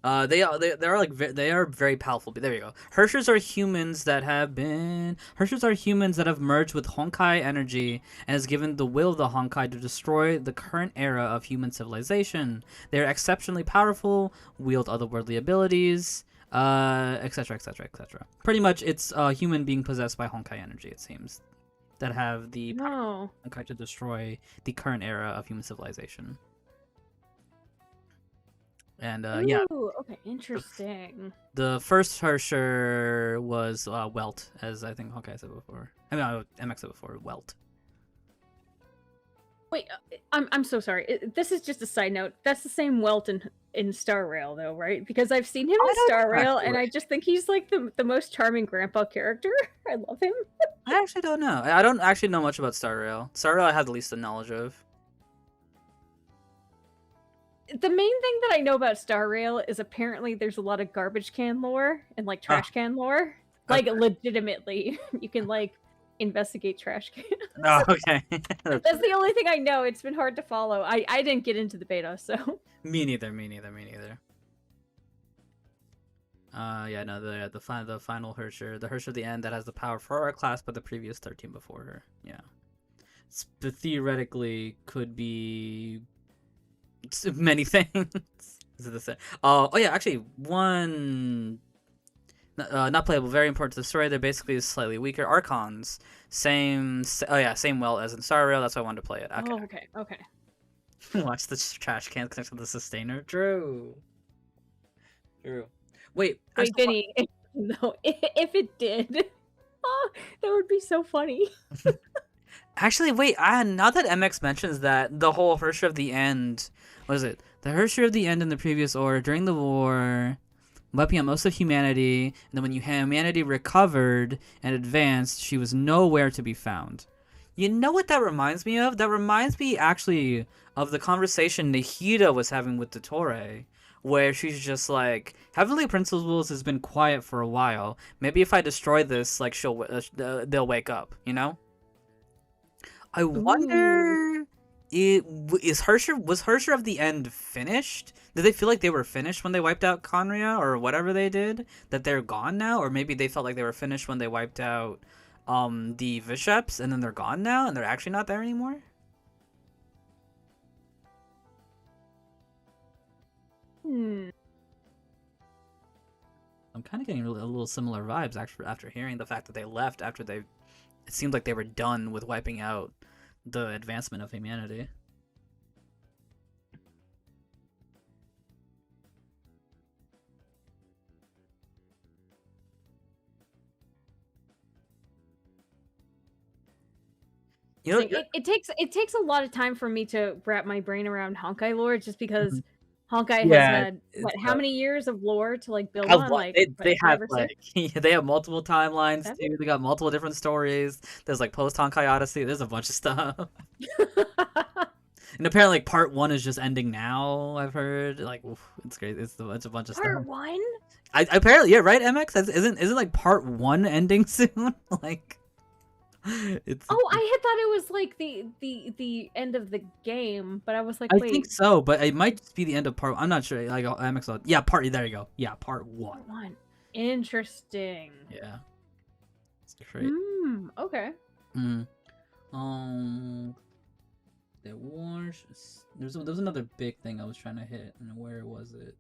on. They are like they are very powerful. There you go. Hershers are humans that have been... Hershers are humans that have merged with Honkai energy and has given the will of the Honkai to destroy the current era of human civilization. They are exceptionally powerful, wield otherworldly abilities, etc., etc., etc. Pretty much, it's a human being possessed by Honkai energy. It seems that have the power of Honkai to destroy the current era of human civilization. And yeah. Okay, interesting. The first Hersher was Welt, as I think Honkai said before. I mean, MX said before, Welt. Wait, I'm so sorry. This is just a side note. That's the same Welt in Star Rail, though, right? Because I've seen him in Star Rail, and I just think he's like the most charming grandpa character. I love him. I actually don't know. I don't actually know much about Star Rail. Star Rail I have the least knowledge of. The main thing that I know about Star Rail is apparently there's a lot of garbage can lore and like trash can lore. Like legitimately, you can like investigate trash cans. Oh, okay. That's the only thing I know. It's been hard to follow. I didn't get into the beta, so. Me neither. Yeah, no, the final Hersher, the Hersher of the End that has the power for our class, but the previous 13 before her. Yeah, theoretically could be many things. Is it the same? Oh yeah, actually one not playable, very important to the story. They're basically slightly weaker Archons. Same well as in Star Rail. That's why I wanted to play it. Okay. Oh, okay. Watch the trash can connect to the sustainer. True. Wait, Vinny. No, if it did, oh, that would be so funny. Actually, wait. Now that MX mentions that, the whole Hersher of the End, what is it? The Hersher of the End in the previous order during the war. wiping out most of humanity. And then when humanity recovered and advanced, she was nowhere to be found. You know what that reminds me of? That reminds me actually of the conversation Nahida was having with Dottore, where she's just like, Heavenly Principles has been quiet for a while. Maybe if I destroy this, like they'll wake up. You know? I Ooh. wonder, was Hersher of the End finished? Did they feel like they were finished when they wiped out Conria or whatever they did? That they're gone now, or maybe they felt like they were finished when they wiped out the Visheps, and then they're gone now, and they're actually not there anymore. Hmm. I'm kind of getting a little similar vibes actually after hearing the fact that they left after they. It seemed like they were done with wiping out the advancement of humanity. You know, It takes a lot of time for me to wrap my brain around Honkai lore, just because Mhm. Honkai has Yeah, had it's how many years of lore to like build a on? lot. Like They what, have 5 or 6? like they have multiple timelines 7? too. They got multiple different stories. There's like post Honkai Odyssey. There's a bunch of stuff. And apparently, like part one is just ending now. I've heard like oof, it's great. It's a bunch of stuff. Part 1? Apparently, yeah, right. MX isn't like part one ending soon. Like it's. Oh, I had thought it was like the end of the game, but I was like, I think wait, so, but it might just be the end of part. I'm not sure. Like MX. Yeah, part. There you go. Yeah, part one. part 1. Interesting. Yeah, it's great. Okay. Mm. There was another big thing I was trying to hit, and where was it?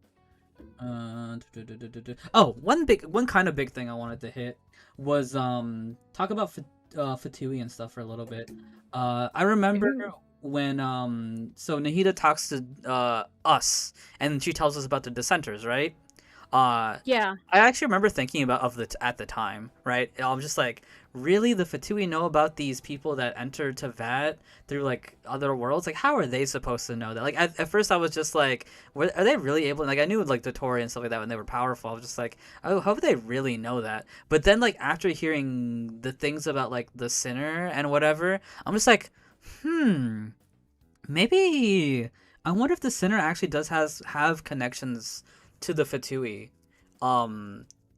Oh, one kind of big thing I wanted to hit was talk about Fatui and stuff for a little bit. I remember when so Nahida talks to us, and she tells us about the dissenters, right? Yeah. I actually remember thinking at the time, right? I was just like, really, the Fatui know about these people that enter Tevat through like other worlds? Like, how are they supposed to know that? Like, at first I was just like, are they really able? Like, I knew like the Torii and stuff like that when they were powerful. I was just like, oh, how would they really know that? But then like after hearing the things about like the Sinner and whatever, I'm just like, maybe I wonder if the Sinner actually does have connections to the Fatui,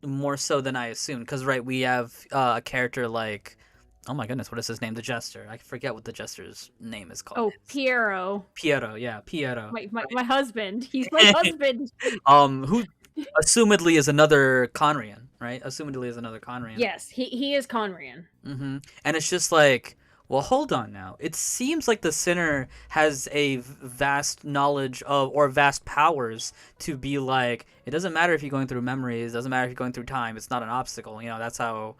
more so than I assumed. Because right, we have a character like, oh my goodness, what is his name? The Jester. I forget what the Jester's name is called. Oh, Piero. Piero. Yeah, Piero. My husband. He's my husband. Who assumedly is another Conrian, right? Assumedly is another Conrian. Yes, he is Conrian. Mm-hmm. And it's just like, well, hold on now. It seems like the Sinner has a vast knowledge of, or vast powers to be like, it doesn't matter if you're going through memories, it doesn't matter if you're going through time, it's not an obstacle. You know, that's how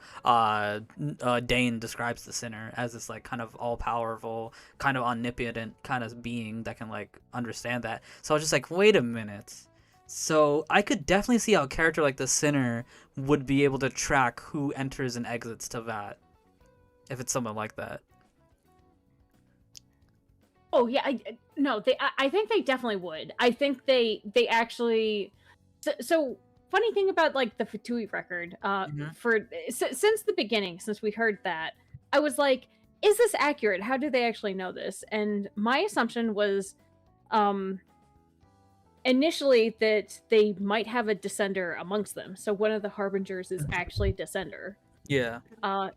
Dane describes the Sinner, as this like kind of all-powerful, kind of omnipotent kind of being that can like understand that. So I was just like, wait a minute. So I could definitely see how a character like the Sinner would be able to track who enters and exits Tevat, if it's someone like that. Oh yeah, I think they definitely would. I think they actually. So funny thing about like the Fatui record, since the beginning, since we heard that, I was like, is this accurate? How do they actually know this? And my assumption was, initially that they might have a descender amongst them. So one of the harbingers is actually descender. Yeah. But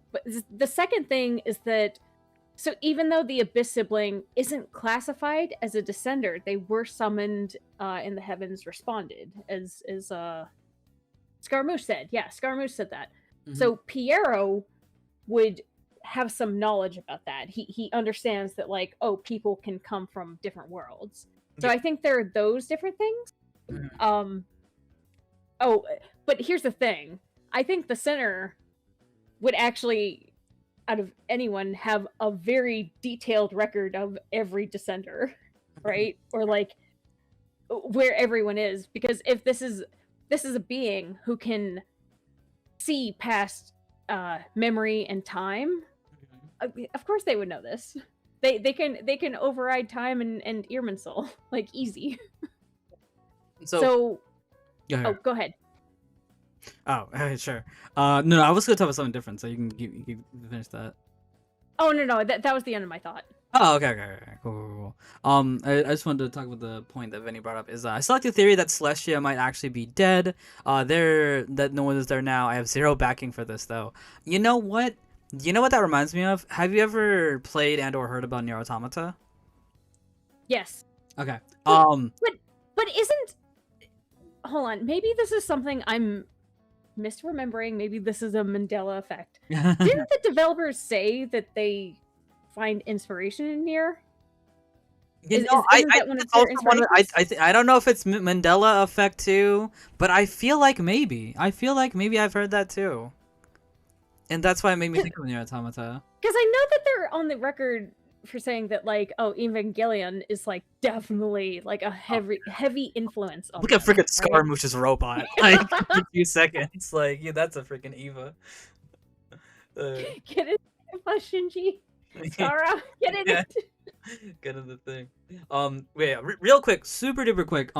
the second thing is that, so even though the Abyss sibling isn't classified as a descender, they were summoned in the heavens responded, as Scaramouche said. Yeah, Scaramouche said that. Mm-hmm. So Piero would have some knowledge about that. He understands that, like, oh, people can come from different worlds. So Yeah. I think there are those different things. Mm-hmm. Oh, but here's the thing. I think the Sinner would actually, out of anyone, have a very detailed record of every descender, right? Or like where everyone is, because if this is a being who can see past memory and time, of course they would know this. They can override time and Irminsul like easy. So Yeah. oh, go ahead. Oh, sure. No, I was gonna talk about something different, so you can finish that. Oh no, that was the end of my thought. Oh, okay, cool. I just wanted to talk about the point that Vinny brought up. Is I still like the theory that Celestia might actually be dead. There that no one is there now. I have zero backing for this though. You know what? You know what that reminds me of? Have you ever played and or heard about Nier Automata? Yes. Okay. Wait, but isn't, hold on, maybe this is something I'm misremembering. Maybe this is a Mandela effect. Didn't the developers say that they find inspiration in Nier? You know, I Isn't that think one of it's their also one of inspirations? I don't know if it's Mandela effect too, but I feel like maybe I've heard that too, and that's why it made me think of Nier Automata. Because I know that they're on the record for saying that, like, oh, Evangelion is like definitely like a heavy influence on Look at them, freaking right? Scaramouche's robot. Like in a few seconds. Like yeah, that's a freaking Eva. Uh, Get it, Shinji, Skara, get in yeah, it. get in the thing. Wait, real quick, super duper quick.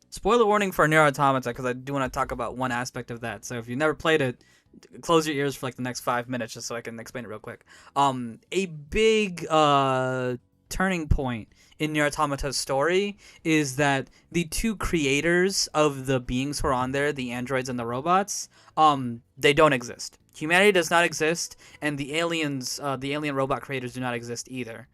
Spoiler warning for Nier Automata because I do want to talk about one aspect of that. So if you've never played it, close your ears for like the next 5 minutes just so I can explain it real quick. A big turning point in Nier Automata's story is that the two creators of the beings who are on there, the androids and the robots, they don't exist. Humanity does not exist, and the aliens, the alien robot creators do not exist either.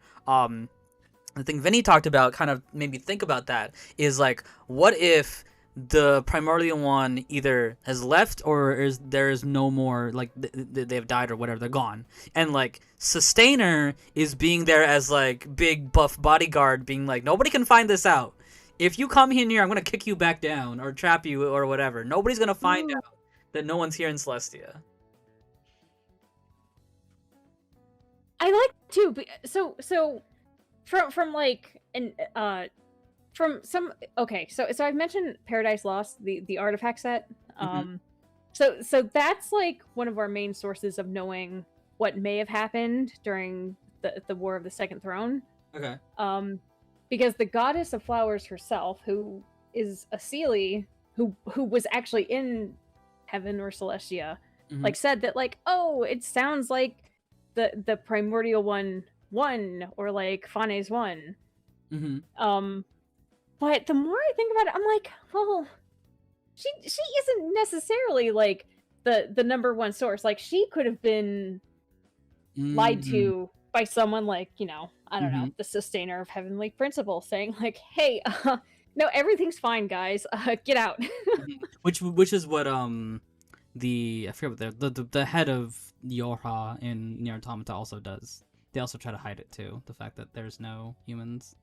The thing Vinny talked about kind of made me think about that is like, what if the primordial one either has left or there is no more, like they've died or whatever, they're gone, and like Sustainer is being there as like big buff bodyguard, being like, nobody can find this out. If you come in here, I'm gonna kick you back down or trap you or whatever. Nobody's gonna find Ooh, out that no one's here in Celestia. I like too. So from like an from some, okay, so I've mentioned Paradise Lost, the artifact set. Mm-hmm. So that's like one of our main sources of knowing what may have happened during the War of the Second Throne. Okay. Because the goddess of flowers herself, who is a Seelie, who was actually in heaven or Celestia, Mm-hmm. like said that, like, oh, it sounds like the primordial one won, or like Fane's one. Mm-hmm. But the more I think about it, I'm like, well, she isn't necessarily like the number one source. Like, she could have been lied Mm-hmm. to by someone like, I don't know, Mm-hmm. the sustainer of heavenly principle, saying like, hey, no, everything's fine, guys, get out. Which is what I forget what the head of Yorha in Nier Automata also does. They also try to hide it too, the fact that there's no humans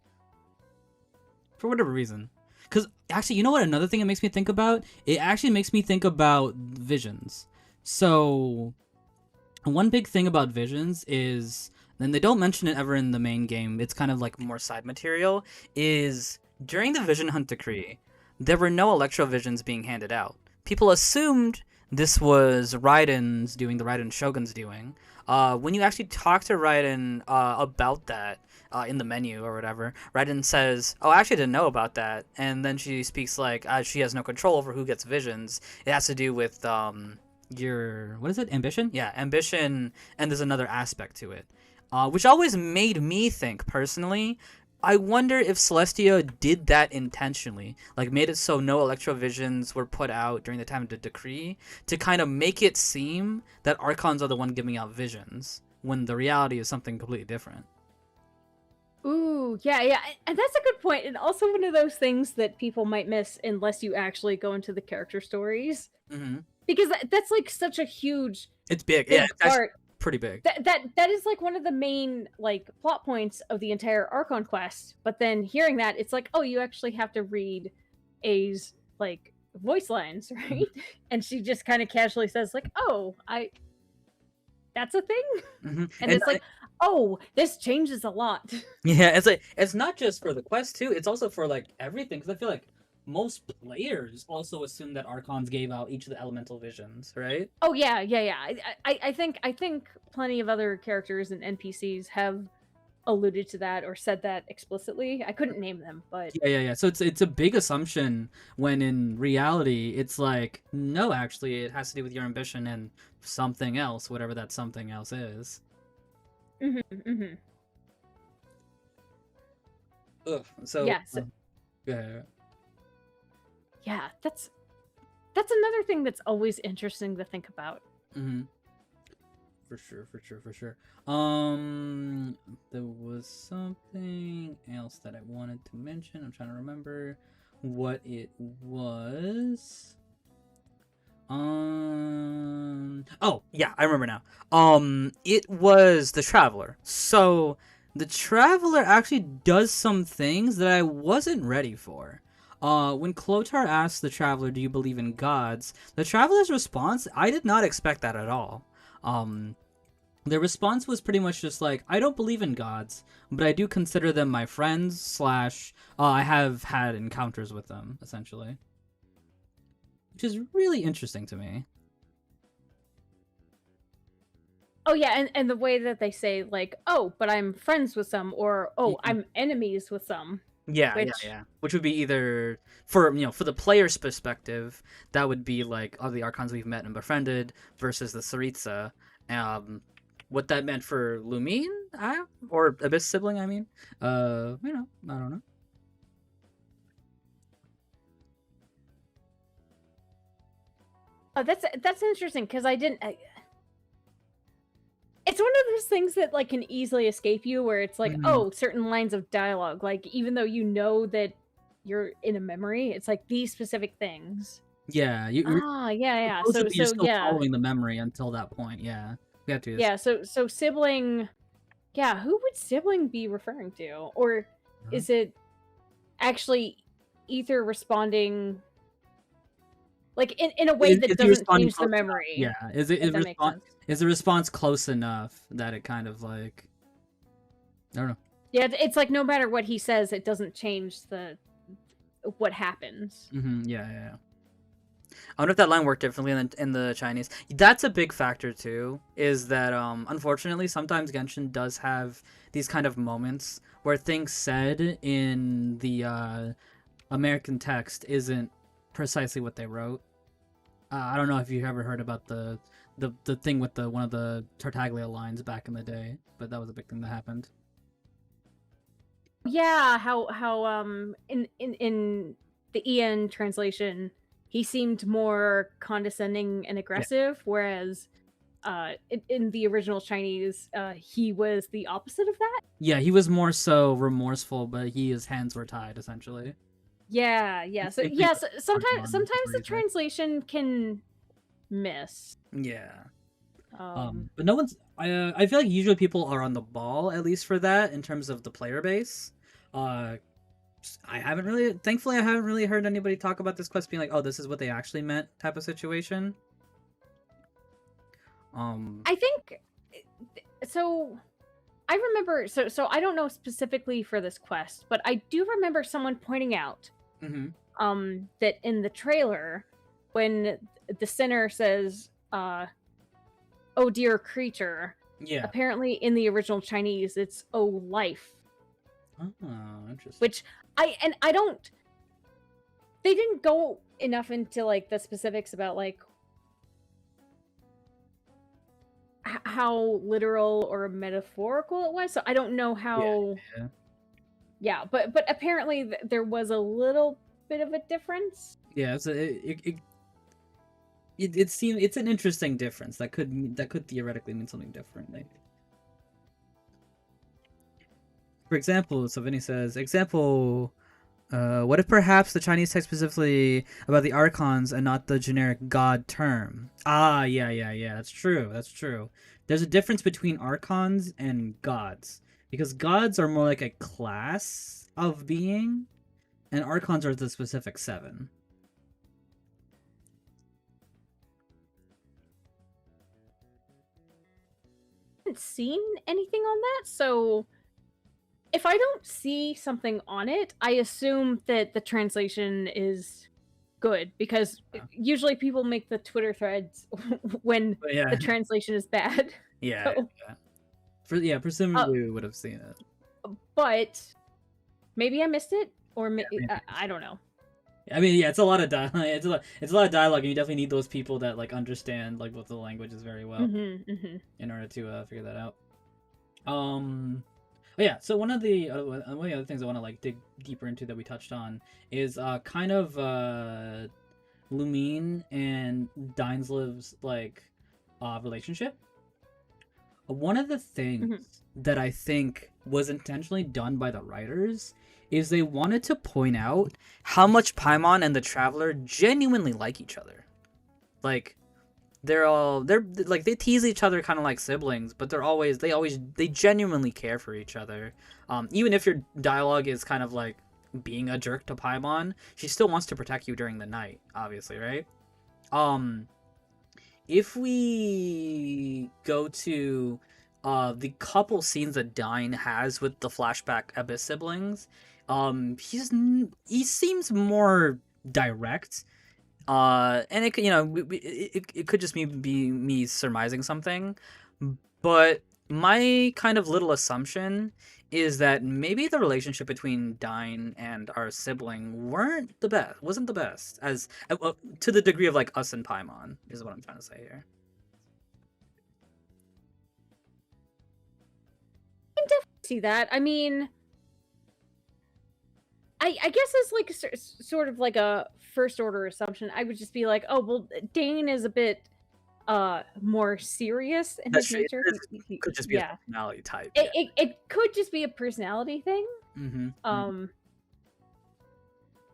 for whatever reason. Because actually, you know what? Another thing it makes me think about. It actually makes me think about visions. So one big thing about visions is, and they don't mention it ever in the main game, it's kind of like more side material, is during the Vision Hunt decree, there were no Electro Visions being handed out. People assumed this was Raiden's doing, the Raiden Shogun's doing. When you actually talk to Raiden about that in the menu or whatever, Raiden says, "Oh, I actually didn't know about that." And then she speaks like she has no control over who gets visions. It has to do with your, what is it, ambition? Yeah, ambition, and there's another aspect to it, which always made me think personally, I wonder if Celestia did that intentionally, like made it so no Electrovisions were put out during the time of the decree, to kind of make it seem that Archons are the one giving out visions, when the reality is something completely different. Ooh, yeah, and that's a good point, and also one of those things that people might miss unless you actually go into the character stories, Mm-hmm. because that's like such a huge It's big, yeah, big it's actually part. pretty big. That is like one of the main like plot points of the entire Archon quest. But then hearing that, it's like, oh, you actually have to read A's like voice lines, right? Mm-hmm. And she just kind of casually says like, oh, that's a thing. Mm-hmm. And it's like, oh, this changes a lot. Yeah, it's like, it's not just for the quest too, it's also for like everything, because I feel like most players also assume that Archons gave out each of the elemental visions, right? Oh yeah. I think plenty of other characters and NPCs have alluded to that or said that explicitly. I couldn't name them, but Yeah. So it's a big assumption when in reality it's like no, actually it has to do with your ambition and something else, whatever that something else is. hmm hmm Ugh. So yeah, so, yeah. yeah, that's another thing that's always interesting to think about. Mm-hmm. For sure. There was something else that I wanted to mention. I'm trying to remember what it was. Oh, yeah, I remember now. It was the Traveler. So, the Traveler actually does some things that I wasn't ready for. When Clotar asked the Traveler, "Do you believe in gods?" the Traveler's response, I did not expect that at all. Um, their response was pretty much just like, "I don't believe in gods, but I do consider them my friends." Slash, I have had encounters with them, essentially, which is really interesting to me. Oh yeah, and the way that they say like, "Oh, but I'm friends with some," or "Oh, Mhm. I'm enemies with some," which Yeah. Which would be either for for the player's perspective, that would be like all the Archons we've met and befriended versus the Saritsa. What that meant for Lumine, or Abyss sibling, I mean, I don't know. oh, that's interesting because I didn't. It's one of those things that like can easily escape you, where it's like, Mhm. oh, certain lines of dialogue, like even though you know that you're in a memory, it's like these specific things. Yeah, you're Ah, yeah. supposedly you're So still yeah, following the memory until that point. Yeah, we have to. yeah. So sibling. Yeah, who would sibling be referring to, or is it actually Ether responding like in a way that Is he doesn't responding change the close enough? memory? Yeah. If that makes sense. Is the response close enough that it kind of like I don't know. Yeah, it's like no matter what he says, it doesn't change the what happens. Yeah. I wonder if that line worked differently in the Chinese. That's a big factor too. Is that unfortunately sometimes Genshin does have these kind of moments where things said in the American text isn't precisely what they wrote. I don't know if you ever heard about the thing with the one of the Tartaglia lines back in the day, but that was a big thing that happened. Yeah, how in the EN translation, he seemed more condescending and Yeah. aggressive, whereas in the original Chinese, he was the opposite of that. Yeah, he was more so remorseful, but his hands were tied essentially. Yeah. So Same thing yes, with sometimes the Razor. translation can miss. Yeah. Um, But no one's. I feel like usually people are on the ball at least for that in terms of the player base. Uh, I haven't really. Thankfully, I haven't really heard anybody talk about this quest being like, "Oh, this is what they actually meant," type of situation. I think so. I remember so I don't know specifically for this quest, but I do remember someone pointing out Mhm. that in the trailer when the sinner says oh dear creature, Yeah. apparently in the original Chinese it's oh life, Oh, interesting. which I don't, they didn't go enough into like the specifics about like how literal or metaphorical it was, so I don't know Yeah. how. Yeah. Yeah, but apparently there was a little bit of a difference. Yeah. So it seems it's an interesting difference that could theoretically mean something different. Maybe. For example, so Vinny says, example, what if perhaps the Chinese text specifically about the archons and not the generic god term? Ah, yeah. That's true. That's true. There's a difference between archons and gods because gods are more like a class of being, and archons are the specific seven. I haven't seen anything on that, so if I don't see something on it, I assume that the translation is good because usually people make the Twitter threads when But yeah, the translation is bad. yeah, So, yeah. Presumably we would have seen it. but maybe I missed it, or Yeah, I don't know. I mean, yeah, it's a lot of dialogue. It's a lot of dialogue, and you definitely need those people that like understand like both the languages very well in order to figure that out. But yeah, so one of the other things I want to like dig deeper into that we touched on is kind of Lumine and Dinsliv's like relationship. One of the things that I think was intentionally done by the writers is they wanted to point out how much Paimon and the Traveler genuinely like each other. Like they're like they tease each other kind of like siblings, but they genuinely care for each other. Even if your dialogue is kind of like being a jerk to Paimon, she still wants to protect you during the night, obviously, right? Um, if we go to the couple scenes that Dine has with the flashback Abyss siblings, he seems more direct. And it could, it could just be me surmising something, but my kind of little assumption is that maybe the relationship between Dine and our sibling wasn't the best, as to the degree of like us and Paimon is what I'm trying to say here. I can definitely see that. I mean, I guess as like sort of like a first order assumption, I would just be like, oh well, Dane is a bit more serious in his nature. Could just be a personality type. It could just be a personality thing.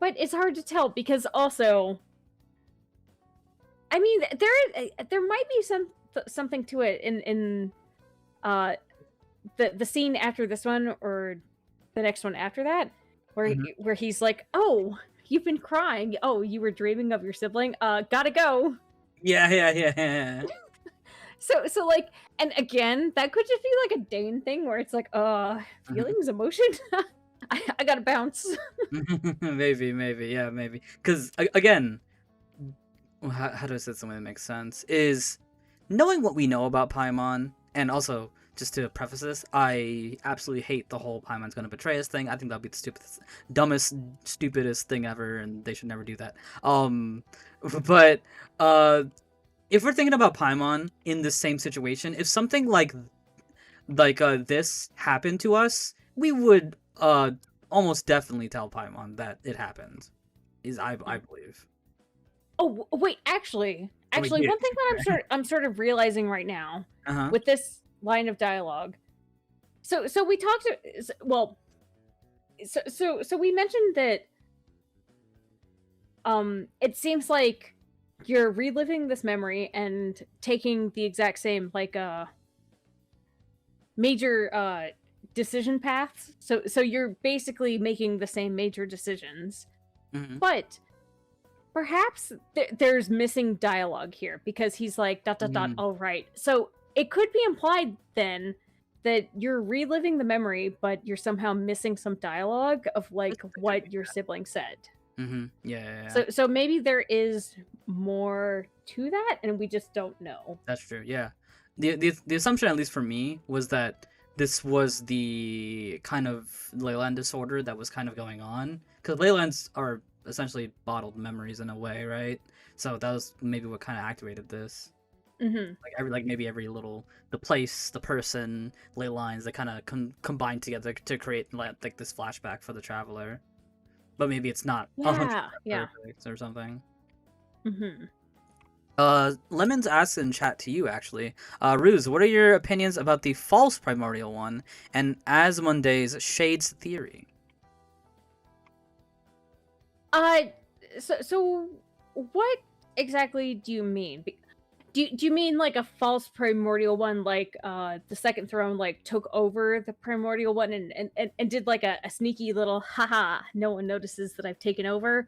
But it's hard to tell because also, I mean, there might be something to it in the scene after this one or the next one after that, where he's like, oh, you've been crying. Oh, you were dreaming of your sibling. Gotta go. Yeah. So like, and again, that could just be like a Dane thing where it's like, feelings, emotion. I gotta bounce. maybe, yeah, maybe. Because again, how do I say something that makes sense? Is knowing what we know about Paimon, and also just to preface this, I absolutely hate the whole Paimon's gonna betray us thing. I think that'd be the dumbest, stupidest thing ever, and they should never do that. But if we're thinking about Paimon in the same situation, if something like this happened to us, we would almost definitely tell Paimon that it happened. I believe. Oh wait, actually, one thing that I'm sort of realizing right now with this line of dialogue. So we talked. Well, so we mentioned that. It seems like you're reliving this memory and taking the exact same like major decision paths. So you're basically making the same major decisions, but perhaps there's missing dialogue here because he's like ... all right. So it could be implied then that you're reliving the memory, but you're somehow missing some dialogue of like what your sibling said. Yeah. So maybe there is more to that, and we just don't know. That's true. Yeah. The assumption, at least for me, was that this was the kind of Leyland disorder that was kind of going on, because Leylands are essentially bottled memories in a way, right? So that was maybe what kind of activated this. Maybe every little the place, the person, ley lines that kind of combine together to create like this flashback for the traveler. But maybe it's not 100% perfect or something. Lemons asks in chat to you actually. Ruse, what are your opinions about the false primordial one and Asmonde's shades theory? So what exactly do you mean? Do you mean like a false primordial one, like the Second Throne like took over the primordial one and did like a sneaky little haha, no one notices that I've taken over?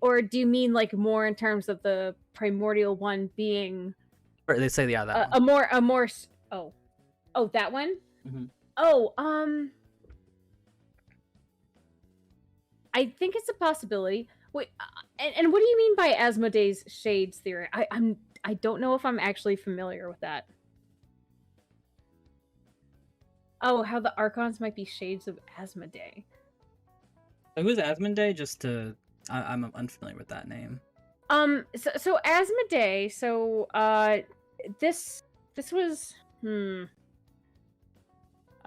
Or do you mean like more in terms of the primordial one being Or they say that one. a more that one? I think it's a possibility. Wait, and what do you mean by Asmodee's shades theory? I don't know if I'm actually familiar with that. Oh, how the Archons might be shades of Asmodee. So who's Asmodee? Just to, I'm unfamiliar with that name. So Asmodee. So this was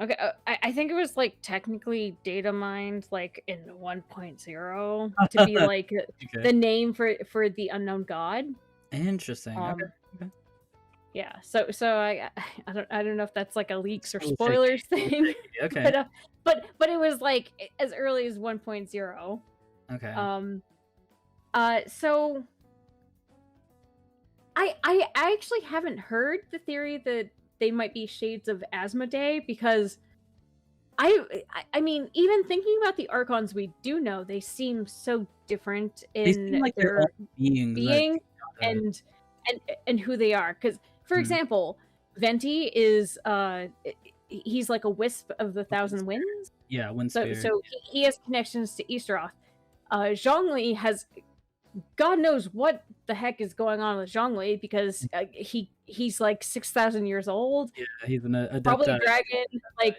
Okay, I think it was like technically data mined like in 1.0 to be like Okay. the name for the unknown god. Interesting. Okay. Okay. Yeah. So I don't know if that's like a leaks or A little shaky, spoilers a little thing, shaky. Okay. but it was like as early as 1.0. Okay. So I actually haven't heard the theory that they might be shades of Asmodee because I mean, even thinking about the Archons we do know, they seem so different They seem in like their own their beings that being uh, and and who they are. Because, for hmm, example, Venti is he's like a wisp of the wind thousand spirit. winds. Yeah, wind So spirit. so he has connections to Easteroth. Zhongli has God knows what the heck is going on with Zhongli because he's like 6,000 years old, Yeah, he's an adept probably at dragon. Like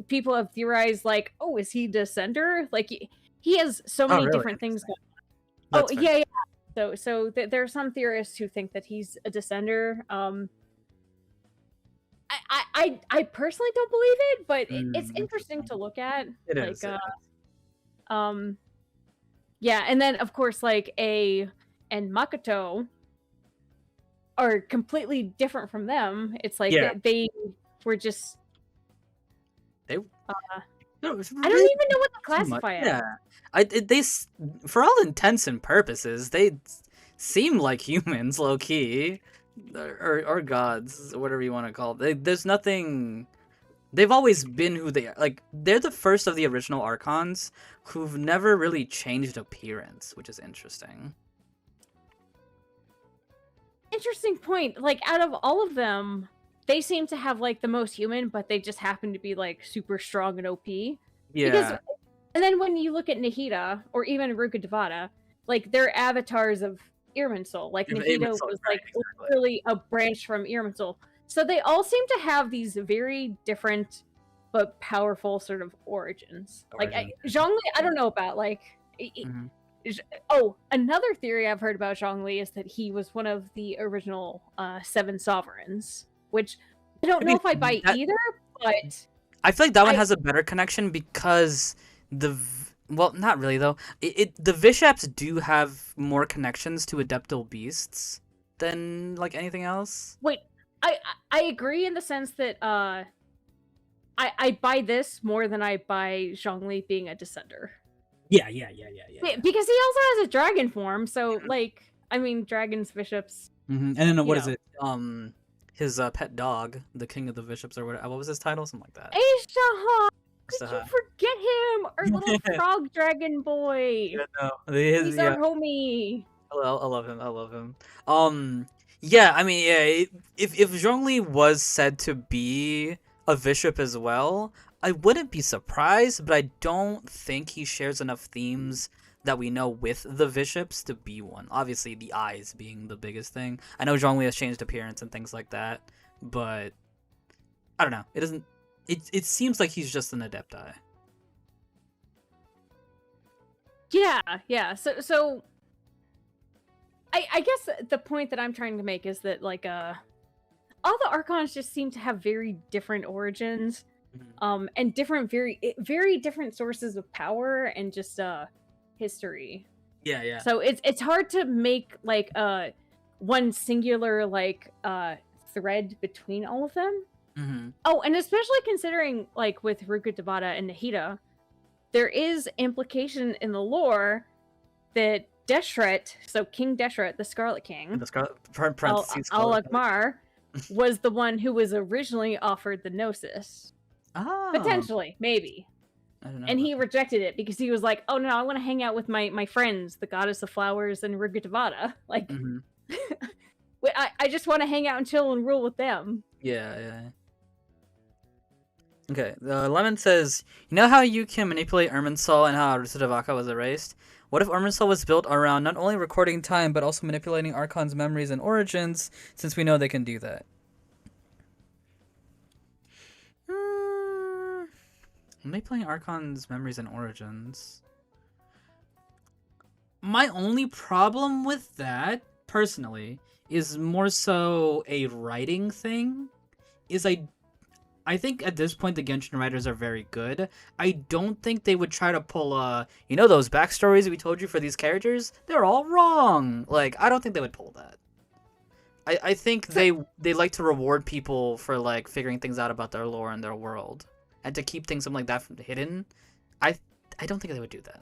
people have theorized like, oh, is he descender? Like he has so Oh, many really? different things going on. Oh That's fair. yeah, yeah. There are some theorists who think that he's a descender. I personally don't believe it, but it's interesting to Interesting. look at. It Like is. It is. um yeah, and then of course like A and Makoto are completely different from them. It's like Yeah. they were just They. uh, No, it's I don't really even know what to too much. classify as. Yeah. For all intents and purposes, they seem like humans, low key, or gods, whatever you want to call it. There's nothing. They've always been who they are. Like they're the first of the original Archons who've never really changed appearance, which is interesting. Interesting point. Like out of all of them, they seem to have like the most human, but they just happen to be like super strong and OP. Because Yeah. and then when you look at Nahida or even Ruka Devada, like they're avatars of Irminsul. Like Nahida was Right, like exactly. literally a branch from Irminsul. So they all seem to have these very different but powerful sort of origins. Like Origin. Zhongli, I don't know about like Mhm. oh, another theory I've heard about Zhongli is that he was one of the original seven sovereigns, which I don't I know mean, if I buy that either, but I feel like that one I has a better connection because well, not really though. The Vishaps do have more connections to adeptal beasts than like anything else. wait, I agree in the sense that I buy this more than I buy Zhongli being a descender. Yeah. Because he also has a dragon form, so like I mean dragons, bishops, And then you what is know. it? His pet dog, the king of the Vishaps, or whatever. What was his title? Something like that. Aisha, could you Saha. forget him? Our little frog dragon boy. Yeah, no. He's our homie. I love him. I love him. Yeah. I mean, yeah. If Zhongli was said to be a bishop as well, I wouldn't be surprised. But I don't think he shares enough themes that we know with the bishops to be one. Obviously, the eyes being the biggest thing. I know Zhongli has changed appearance and things like that, but I don't know. It doesn't. It seems like he's just an adepti. Yeah, yeah. So I guess the point that I'm trying to make is that like all the archons just seem to have very different origins, and different very different sources of power and just history. Yeah. So it's hard to make like one singular like thread between all of them. Mm-hmm. Oh, and especially considering like with Ruka Devada and Nahida, there is implication in the lore that Deshret, so King Deshret, the Scarlet King, The parentheses. Al-Akmar, was the one who was originally offered the Gnosis. Oh. Potentially, maybe. I don't know. And he rejected it because he was like, oh no, I want to hang out with my friends, the Goddess of Flowers and Ruka Devada. Like, I just want to hang out and chill and rule with them. Yeah. Okay, Lemon says, you know how you can manipulate Irminsul and how Arusudavaka was erased? What if Irminsul was built around not only recording time, but also manipulating Archon's memories and origins, since we know they can do that? I'm playing Archon's Memories and Origins. My only problem with that, personally, is more so a writing thing. Is I think at this point the Genshin writers are very good. I don't think they would try to pull those backstories we told you for these characters? They're all wrong. Like, I don't think they would pull that. I think So they like to reward people for like figuring things out about their lore and their world. And to keep things something like that from hidden, I I don't think they would do that.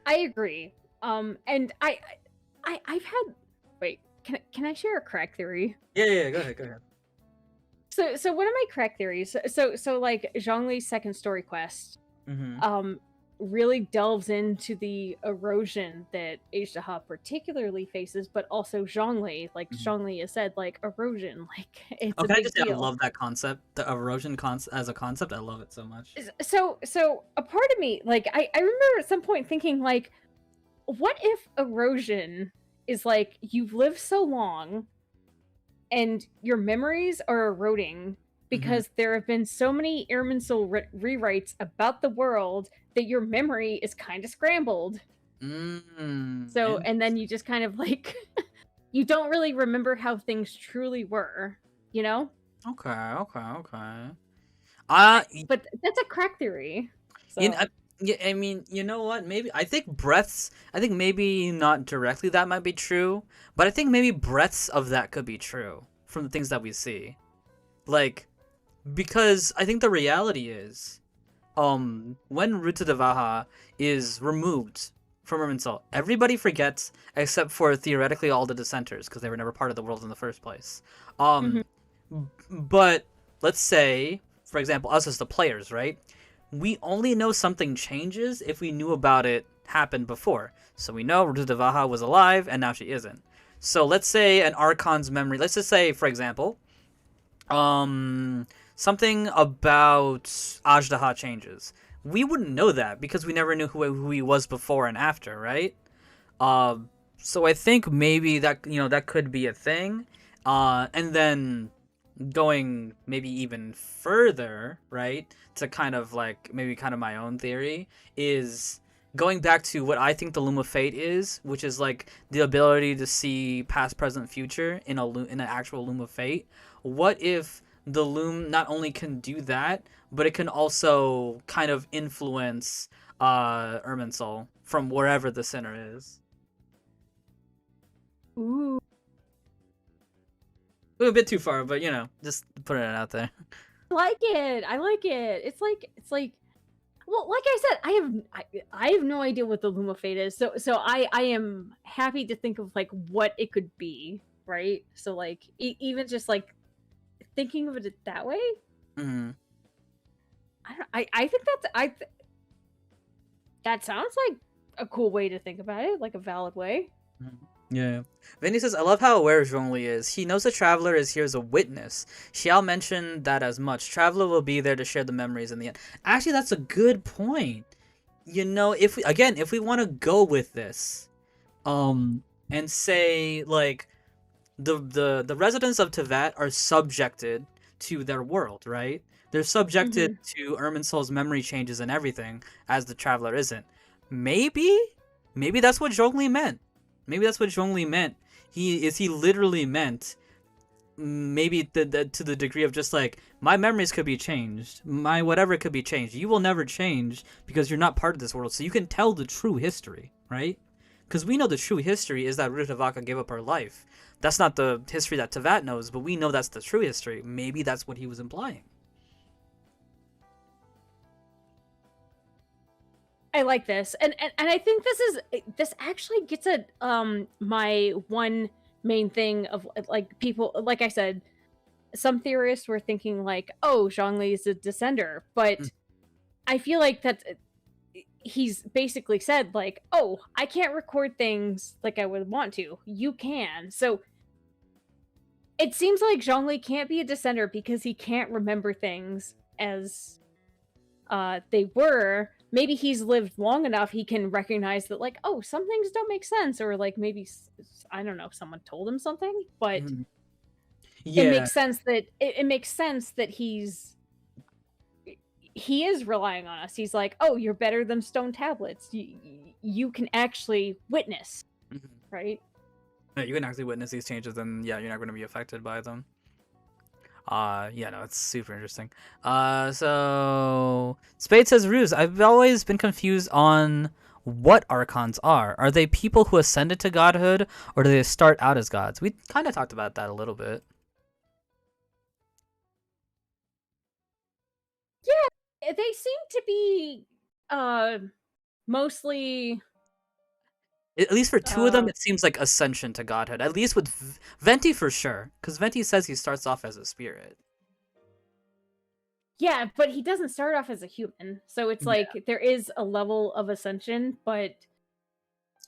I agree. And I've had. Wait, can I share a crack theory? Yeah, go ahead. So one of my crack theories. So like Zhongli's second story quest, Mm-hmm. really delves into the erosion that Aishtaha particularly faces, but also Zhongli. Like Mm-hmm. Zhongli has said, like erosion, like it's Oh, a can I big just say I deal. love that concept, the erosion as a concept. I love it so much. So a part of me, like I remember at some point thinking like, what if erosion is like you've lived so long and your memories are eroding Mm-hmm. because there have been so many Irminsul rewrites about the world that your memory is kind of scrambled. So, and then you just kind of like, you don't really remember how things truly were, you know? Okay. But that's a crack theory. You know, So, yeah, I mean, you know what? Maybe I think breaths. I think maybe not directly that might be true, but I think maybe breaths of that could be true from the things that we see. Like, because I think the reality is, when Ruta de Vaha is removed from Irminsul, everybody forgets except for theoretically all the dissenters because they were never part of the world in the first place. mhm. Um, but let's say, for example, us as the players, right? We only know something changes if we knew about it happened before. So we know Ruta de Vaha was alive and now she isn't. So let's say an Archon's memory. Let's just say, for example, something about Ajdaha changes. We wouldn't know that because we never knew who he was before and after, right? Uh, so I think maybe that could be a thing. And then going maybe even further, right? To kind of like maybe kind of my own theory is going back to what I think the Loom of Fate is, which is like the ability to see past, present, future in an actual Loom of Fate. What if the Loom not only can do that, but it can also kind of influence Irminsul from wherever the center is? Ooh. A bit too far, but just putting it out there. I like it. I like it. It's like well, like I said, I have no idea what the Luma Fate is. So I am happy to think of like what it could be, right? So like even just like thinking of it that way, Mm-hmm. I think that sounds like a cool way to think about it, like a valid way. Yeah. Vinny says, I love how aware Zhongli is. He knows the Traveler is here as a witness. Xiao mentioned that as much. Traveler will be there to share the memories in the end. Actually, that's a good point. If we want to go with this, and say like the residents of Tevat are subjected to their world, right? They're subjected Mm-hmm. to Irminsul's memory changes and everything, as the Traveler isn't. Maybe, maybe that's what Zhongli meant. Maybe that's what Zhongli meant. He literally meant maybe to the degree of just like my memories could be changed, my whatever could be changed. You will never change because you're not part of this world, so you can tell the true history, right? Because we know the true history is that Rutavaka gave up her life. That's not the history that Tavat knows, but we know that's the true history. Maybe that's what he was implying. I like this, and I think this actually gets at my one main thing of like people, like I said, some theorists were thinking like, oh, Zhongli is a descender, Mm. but I feel like that he's basically said like, oh, I can't record things like I would want to. You can. So it seems like Zhongli can't be a descender because he can't remember things as they were. Maybe he's lived long enough he can recognize that like, oh, some things don't make sense, or like maybe I don't know, someone told him something, but Mhm. it Yeah. makes sense that it makes sense that he's he is relying on us. He's like, oh, you're better than stone tablets. You can actually witness, Mhm. right? Yeah, you can actually witness these changes, and yeah, you're not going to be affected by them. Yeah, no, it's super interesting. So Spade says, Ruse, I've always been confused on what archons are. Are they people who ascended to godhood, or do they start out as gods? We kind of talked about that a little bit. Yeah, they seem to be mostly At least for two of them, uh it seems like ascension to godhood. At least with Venti for sure, because Venti says he starts off as a spirit. yeah, but he doesn't start off as a human. So it's Yeah, like there is a level of ascension, but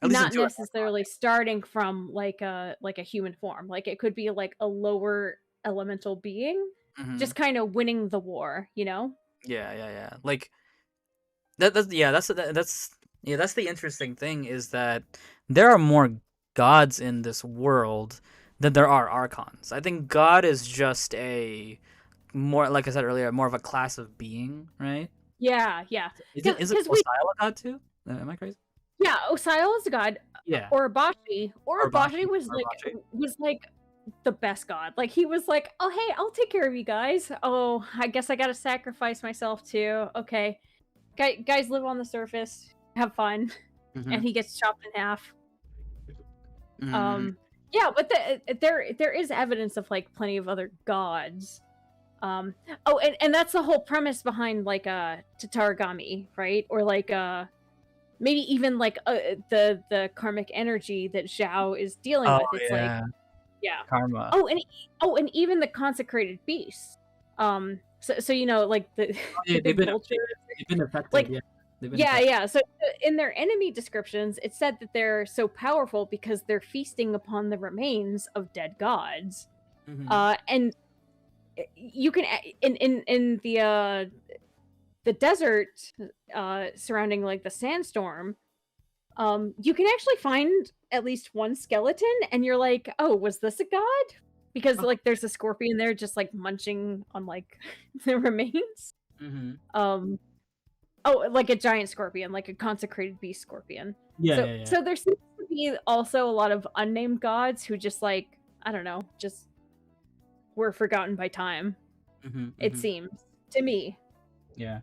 at least in not two. necessarily starting from like a human form. Like it could be like a lower elemental being Mm-hmm. just kind of winning the war, you know? Yeah, yeah, yeah. Like that's yeah, that's yeah, that's the interesting thing is that there are more gods in this world than there are archons. I think God is just a more, like I said earlier, more of a class of being, right? Yeah, yeah. Is it Because we Osiris a god too? Am I crazy? yeah, Osial is a god. Yeah, Orobashi Arbashi, was Arbashi. like the best god. Like he was like, "Oh, hey, I'll take care of you guys. Oh, I guess I got to sacrifice myself too. Okay. Guys live on the surface. Have fun." Mm-hmm. And he gets chopped in half. Mm-hmm. Um yeah, but there is evidence of like plenty of other gods. Um oh, and that's the whole premise behind like Tatarigami, right? Or like maybe even like the karmic energy that Zhao is dealing Oh with. It's like yeah, yeah. karma. Oh, and even the consecrated beasts. So you know like the Oh, yeah, the big vulture. they've been affected. Like Yeah, they've been yeah, affected. yeah. So in their enemy descriptions, it said that they're so powerful because they're feasting upon the remains of dead gods. Mm-hmm. And you can in the desert surrounding like the sandstorm, you can actually find at least one skeleton, and you're like, oh, was this a god? Because like there's a scorpion there just like munching on like the remains. Mm-hmm. Um oh, like a giant scorpion, like a consecrated beast scorpion. Yeah, So yeah, yeah. so there seems to be also a lot of unnamed gods who just like, I don't know, just were forgotten by time, Mm-hmm. it Mm-hmm. seems to me. Yeah.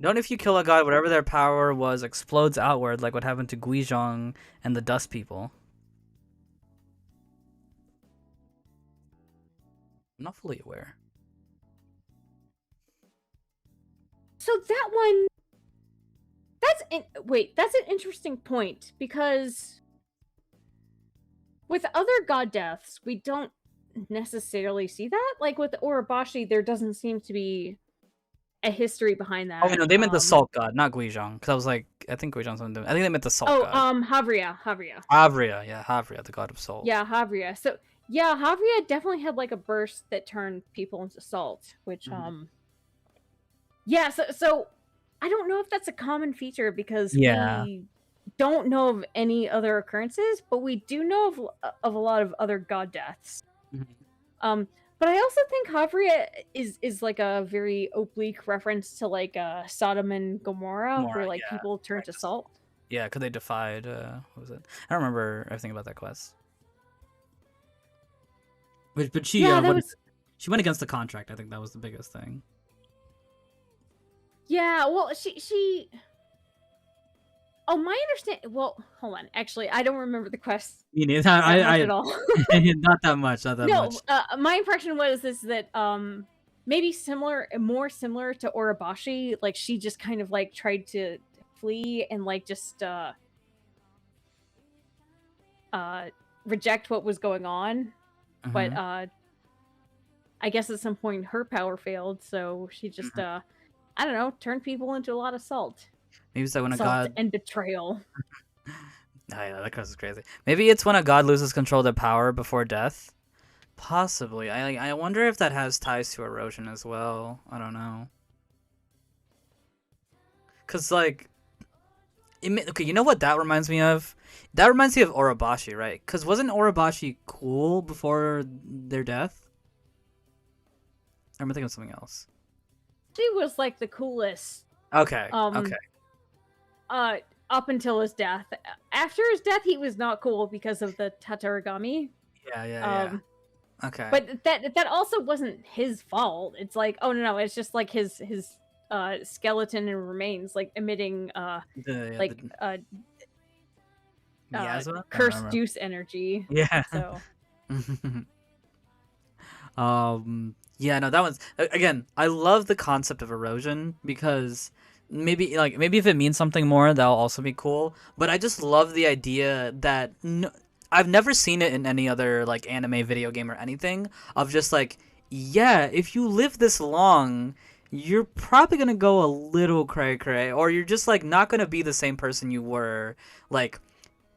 Don't if you kill a god, whatever their power was explodes outward, like what happened to Guizhong and the Dust People. I'm not fully aware. So that one that's an interesting point because with other god deaths, we don't necessarily see that. Like with Orobashi, there doesn't seem to be a history behind Oh that. no, they meant the Salt God, not Guizhong. Because I was like, I think Guizhong's something different. I think they meant the Salt Oh, God. Havria. Havria, yeah, Havria, the god of salt. Yeah, Havria. So yeah, Havria definitely had like a burst that turned people into salt, which Mhm. yeah, so I don't know if that's a common feature because Yeah. we don't know of any other occurrences, but we do know of a lot of other god deaths. Mhm. Um, but I also think Havria is like a very oblique reference to like Sodom and Gomorrah, More, where like yeah. people turn Right, to just, salt. yeah, because they defied, what was it? I don't remember everything about that quest. But she, Yeah, that was she went against the contract. I think that was the biggest thing. yeah. Well, she. Oh, my understand. Well, hold on. Actually, I don't remember the quest Me neither. that much at all. Not that much, not that much. No, my impression was is that maybe more similar to Orobashi. Like she just kind of like tried to flee and like just uh reject what was going on, but Uh-huh. I guess at some point her power failed, so she just Mhm. I don't know, turned people into a lot of Maybe it's like when a salt god. and betrayal. Oh, yeah, that quest is crazy. Maybe it's when a god loses control of their power before death. Possibly. I wonder if that has ties to erosion as well. I don't know. Cause like, okay, you know what that reminds me of? That reminds me of Orobashi, right? Cause wasn't Orobashi cool before their death? Or am I thinking of something else? He was like the coolest. Okay. Um, Okay. uh, up until his death. After his death, he was not cool because of the Tatarigami. Yeah. Yeah. Yeah. Um, Okay. but that also wasn't his fault. It's like, oh no, it's just like his skeleton and remains like emitting like The uh miasma. I don't cursed remember. deuce energy. Yeah. So Yeah, no, that one's again, I love the concept of erosion because maybe if it means something more, that'll also be cool. But I just love the idea that I've never seen it in any other like anime, video game, or anything of just like, yeah, if you live this long, you're probably gonna go a little cray cray, or you're just like not gonna be the same person you were like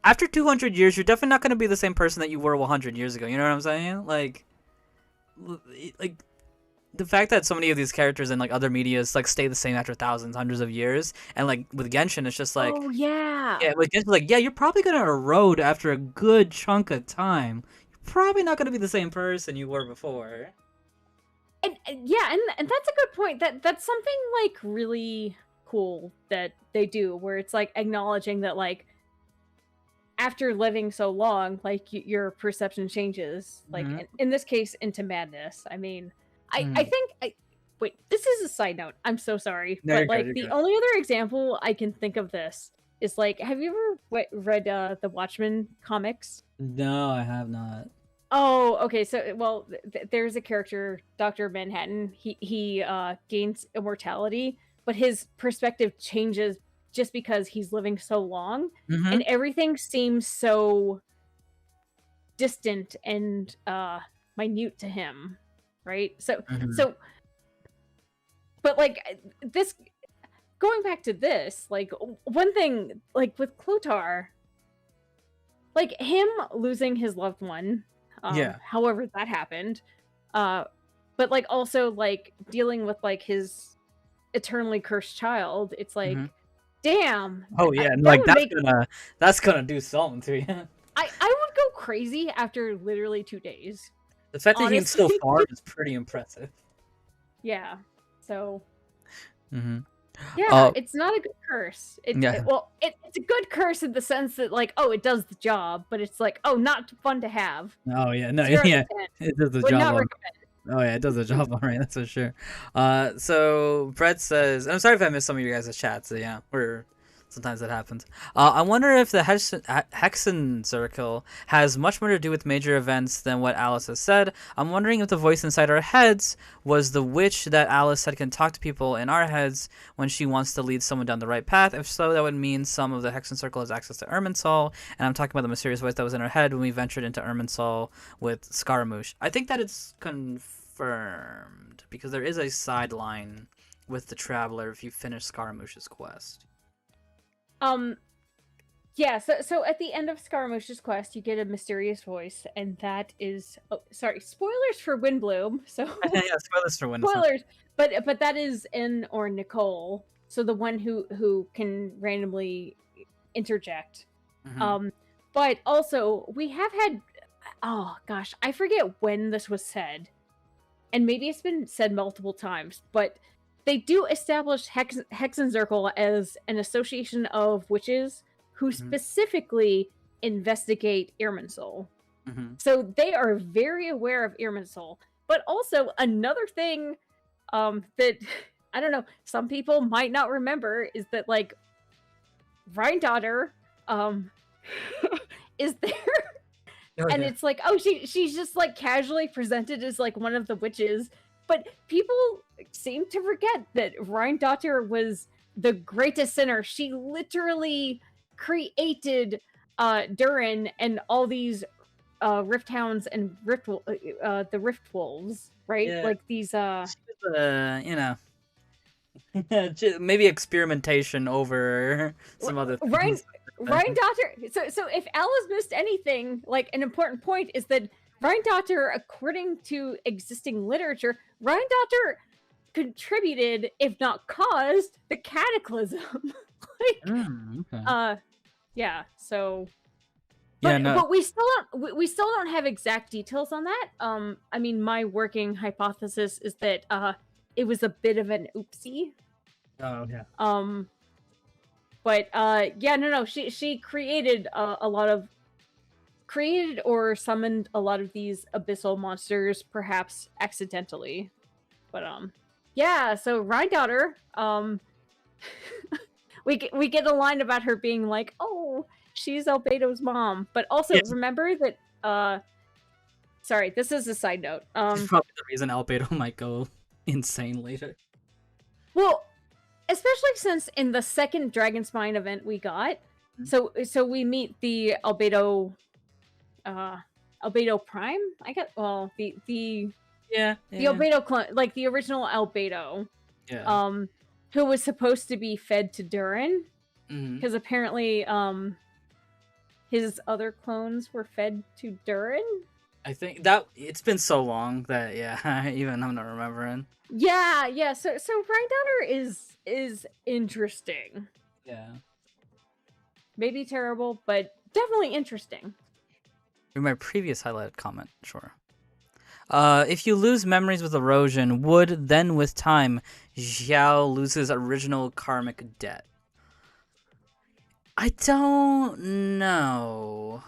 after 200 years. You're definitely not gonna be the same person that you were 100 years ago. You know what I'm saying? Like the fact that so many of these characters in like other medias like stay the same after thousands, hundreds of years, and like with Genshin, it's just like, oh yeah. yeah, with Genshin, like, yeah, you're probably gonna erode after a good chunk of time. You're probably not gonna be the same person you were before. And yeah, and that's a good point. That's something like really cool that they do, where it's like acknowledging that like after living so long, like your perception changes. Like Mm-hmm. in this case, into madness. I mean, I Mm-hmm. think wait. This is a side note. I'm so sorry, No, you're but good. like You're the good. only other example I can think of this is like, have you ever read the Watchmen comics? No, I have not. Oh, okay. So, well, there's a character, Doctor Manhattan. He gains immortality, but his perspective changes just because he's living so long, Mm-hmm. and everything seems so distant and minute to him, right? So, Mm-hmm. so, but like this, going back to this, like one thing, like with Clotar, like him losing his loved one, Yeah. however that happened, uh but like also like dealing with like his eternally cursed child, it's Mm-hmm. like, damn, Oh yeah, and that like would make that's gonna do something to you. I would go crazy after literally 2 days, The fact that he's still honestly. farm is pretty impressive. Yeah, so Mm-hmm. yeah, it's not a good curse. Yeah. It's a good curse in the sense that like, oh, it does the job, but it's like, oh, not fun to have. Oh yeah, no, 0 yeah, to 10 it does the would job not on. recommend. Oh yeah, it does the job all right. That's for sure. So Brett says, and I'm sorry if I missed some of you guys' chats. So yeah, we're sometimes that happens. I wonder if the Hexen Circle has much more to do with major events than what Alice has said. I'm wondering if the voice inside our heads was the witch that Alice said can talk to people in our heads when she wants to lead someone down the right path. If so, that would mean some of the Hexen Circle has access to Irminsul, and I'm talking about the mysterious voice that was in our head when we ventured into Irminsul with Scaramouche. I think that it's confirmed because there is a sideline with the Traveler if you finish Scaramouche's quest. Um, yeah, so at the end of Scaramouche's quest, you get a mysterious voice, and that is, oh, sorry, spoilers for Windbloom. So Yeah, spoilers for Winston. spoilers, but that is N or Nicole, so the one who can randomly interject. Mm-hmm. But also we have had, oh gosh, I forget when this was said, and maybe it's been said multiple times, but they do establish Hexenzirkel as an association of witches who Mm-hmm. specifically investigate Irminsul. Mm-hmm. So they are very aware of Irminsul. But also another thing that I don't know, some people might not remember is that like Rhine is there. Oh And yeah. it's like, oh, she's just like casually presented as like one of the witches, but people seem to forget that Rheindotter was the greatest sinner. She literally created Durin and all these Rift Hounds and the Rift Wolves, right? Yeah. Like these You know, maybe experimentation over some other Ryan things. Rheindotter. So if Alice missed anything, like an important point is that Rheindotter, according to existing literature, Rheindotter contributed, if not caused, the cataclysm. Like, Okay. yeah. So, Yeah. No. but we still don't have exact details on that. I mean, my working hypothesis is that it was a bit of an oopsie. Oh yeah. But yeah, no, she created a lot of created or summoned a lot of these abyssal monsters, perhaps accidentally. But yeah. So Rhydaughter, we get a line about her being like, oh, she's Albedo's mom. But also Yes. remember that sorry, this is a side note. It's probably the reason Albedo might go insane later. Well, especially since in the second Dragon Spine event we got, so we meet the Albedo Albedo Prime, I guess. Well, the Yeah. Albedo clone, like the original Albedo, Yeah. who was supposed to be fed to Durin, Mm-hmm. because apparently his other clones were fed to Durin. I think that it's been so long that even I'm not remembering. Yeah. So Rhydaughter is interesting. Yeah. Maybe terrible, but definitely interesting. In my previous highlighted comment, sure. If you lose memories with erosion, would then with time Xiao loses original karmic debt? I don't know.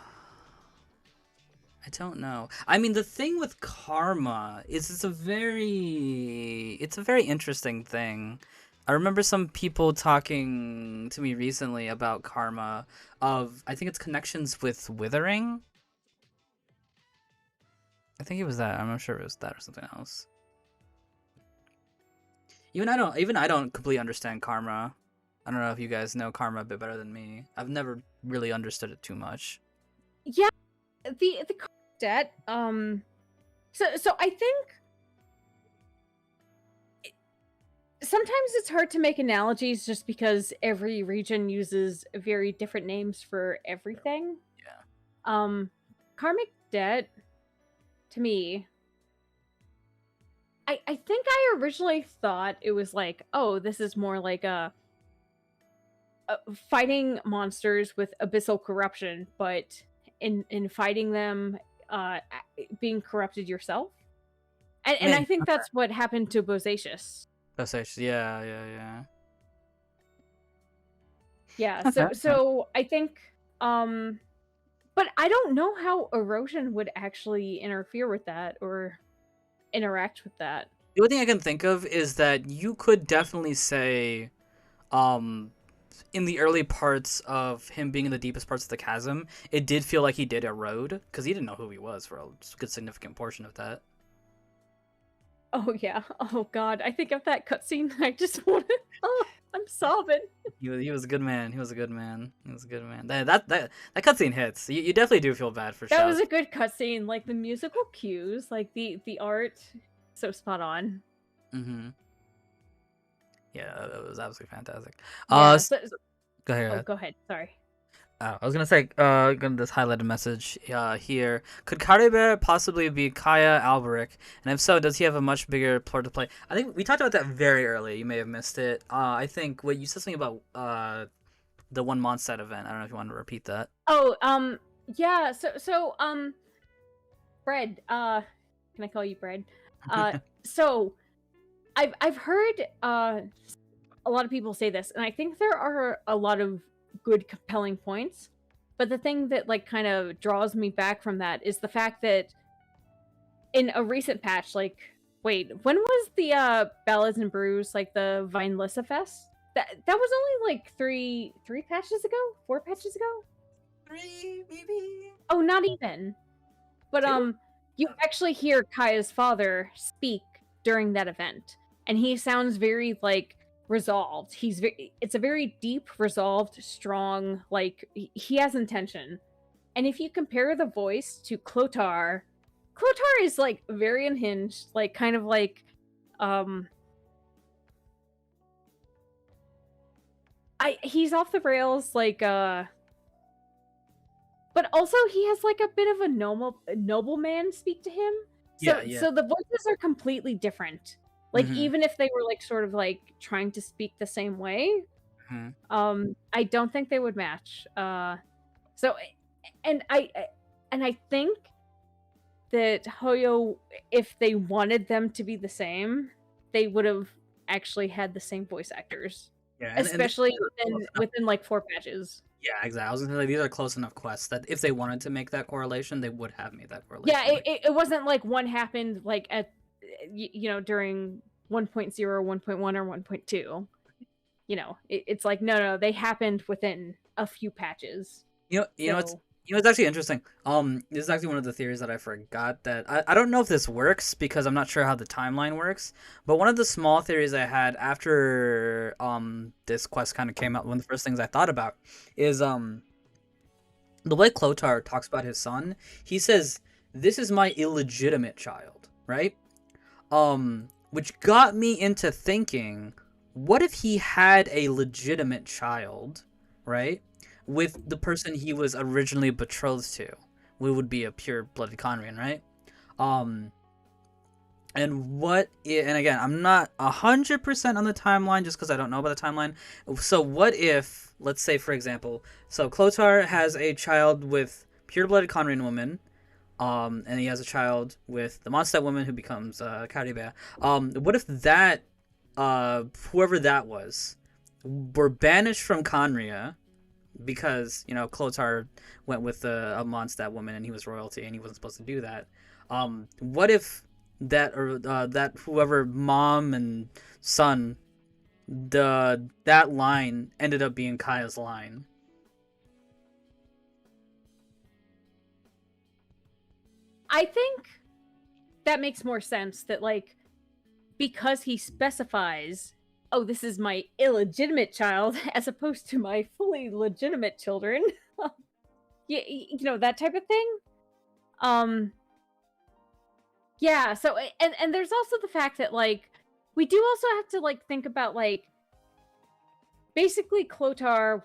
I mean, the thing with karma is it's a very interesting thing. I remember some people talking to me recently about karma of I think it's connections with withering. I think it was that. I'm not sure if it was that or something else. Even I don't completely understand karma. I don't know if you guys know karma a bit better than me. I've never really understood it too much. Yeah, the debt. So I think sometimes it's hard to make analogies just because every region uses very different names for everything. Yeah. Karmic debt, to me, I think I originally thought it was like, oh, this is more like a fighting monsters with abyssal corruption, but in fighting them, being corrupted yourself. And I think that's what happened to Bozacious. Yeah. Yeah, so I think but I don't know how erosion would actually interfere with that or interact with that. The only thing I can think of is that you could definitely say, in the early parts of him being in the deepest parts of the chasm, it did feel like he did erode because he didn't know who he was for a good significant portion of that. Oh yeah. Oh god. I think of that cutscene. I just want to. Oh, I'm sobbing. He was a good man. He was a good man. That cutscene hits. You definitely do feel bad for That Shao. was a good cutscene. Like the musical cues, like the art, so spot on. Mm-hmm. Yeah, that was absolutely fantastic. Yeah, go ahead. Oh, go ahead. Sorry. I was gonna say, gonna just highlight a message here. Could Calibert possibly be Kaya Alberic? And if so, does he have a much bigger part to play? I think we talked about that very early. You may have missed it. I think you said something about the one Mondstadt event. I don't know if you want to repeat that. Oh, yeah. So, Bread. Can I call you Bread? So, I've heard a lot of people say this, and I think there are a lot of good compelling points, but the thing that like kind of draws me back from that is the fact that in a recent patch, like wait, when was the Ballads and Brews, like the Vinelissa Fest? That was only like three patches ago, 4 patches ago, 3 maybe. oh, not even. But you actually hear Kaya's father speak during that event, and he sounds very like resolved. It's a very deep, resolved, strong, like he has intention. And if you compare the voice to Clotar is like very unhinged, like kind of like he's off the rails, like but also he has like a bit of a nobleman speak to him. So so the voices are completely different. Like even if they were like sort of like trying to speak the same way, I don't think they would match. So and I think that Hoyo, if they wanted them to be the same, they would have actually had the same voice actors, Yeah, and these especially are close enough. within like 4 patches. Yeah, exactly. I was gonna say like, these are close enough quests that if they wanted to make that correlation, they would have made that Yeah, correlation. Like, it wasn't like one happened like at during 1.0, 1.1, or 1.2. It's like no, they happened within a few patches. it's So it's actually interesting. This is actually one of the theories that I forgot that I don't know if this works because I'm not sure how the timeline works. But one of the small theories I had after this quest kind of came out, one of the first things I thought about is the way Clotar talks about his son. He says, "This is my illegitimate child," right? Which got me into thinking, what if he had a legitimate child, right, with the person he was originally betrothed to? We would be a pure-blooded Conrian, right? Um, and again, I'm not 100% on the timeline just because I don't know about the timeline. So what if, let's say, for example, so Clotar has a child with pure-blooded Conrian woman, and he has a child with the Mondstadt woman who becomes Calibert. What if that whoever that was were banished from Conria because Clotar went with a Mondstadt woman and he was royalty and he wasn't supposed to do that. What if that whoever mom and son that line ended up being Kaya's line? I think that makes more sense that like because he specifies, oh, this is my illegitimate child as opposed to my fully legitimate children. That type of thing. Um yeah, so and there's also the fact that like we do also have to like think about like basically Clotar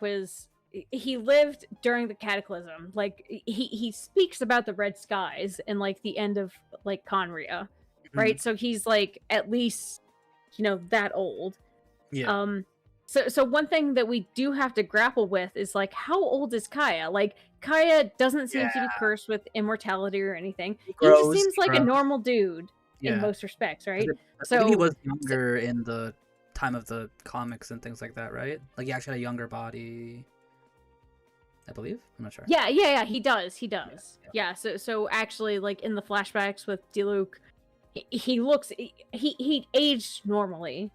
he lived during the cataclysm. Like he speaks about the red skies and like the end of like Conria, right? So he's like at least that old. Yeah. So one thing that we do have to grapple with is like how old is Kaya? Like Kaya doesn't seem to be cursed with immortality or anything. He just seems like a normal dude in Yeah. most respects, right? I believe he was younger in the time of the comics and things like that, right? Like he actually had a younger body, I believe. I'm not sure. Yeah, he does. Yeah, so actually like in the flashbacks with Diluc, he looks he aged normally.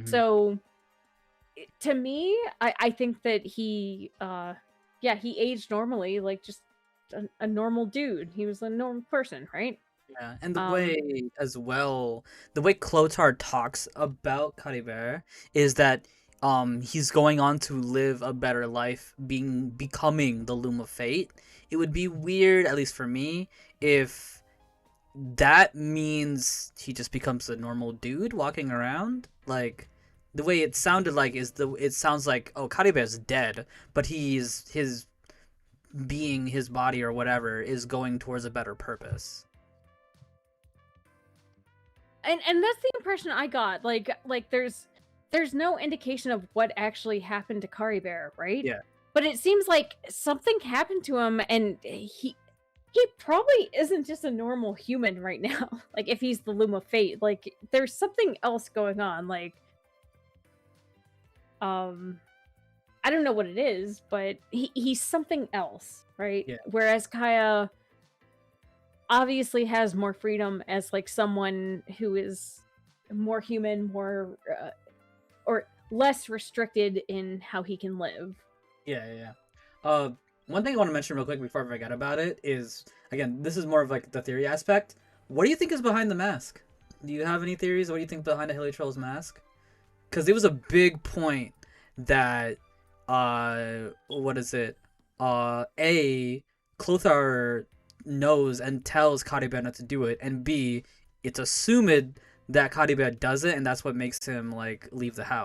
So to me, I think that he aged normally, like just a normal dude. He was a normal person, right? Yeah, and the way as well, the way Clotar talks about Calibert is that he's going on to live a better life, becoming the Loom of Fate. It would be weird, at least for me, if that means he just becomes a normal dude walking around. Like the way it sounded like it sounds like, oh, Calibert's dead, but his being, his body or whatever is going towards a better purpose. And that's the impression I got. Like there's no indication of what actually happened to Calibert, right? Yeah. But it seems like something happened to him, and he probably isn't just a normal human right now. Like if he's the Loom of Fate, like there's something else going on. Like, I don't know what it is, but he's something else, right? Yeah. Whereas Kaya obviously has more freedom as like someone who is more human, more or less restricted in how he can live. Yeah. One thing I want to mention real quick before I forget about it is, again, this is more of like the theory aspect. What do you think is behind the mask? Do you have any theories? What do you think behind the Hilitroll's mask? Because it was a big point that what is it? Clothar knows and tells Calibert not to do it, and B, it's assumed that Calibert does it, and that's what makes him like leave the house.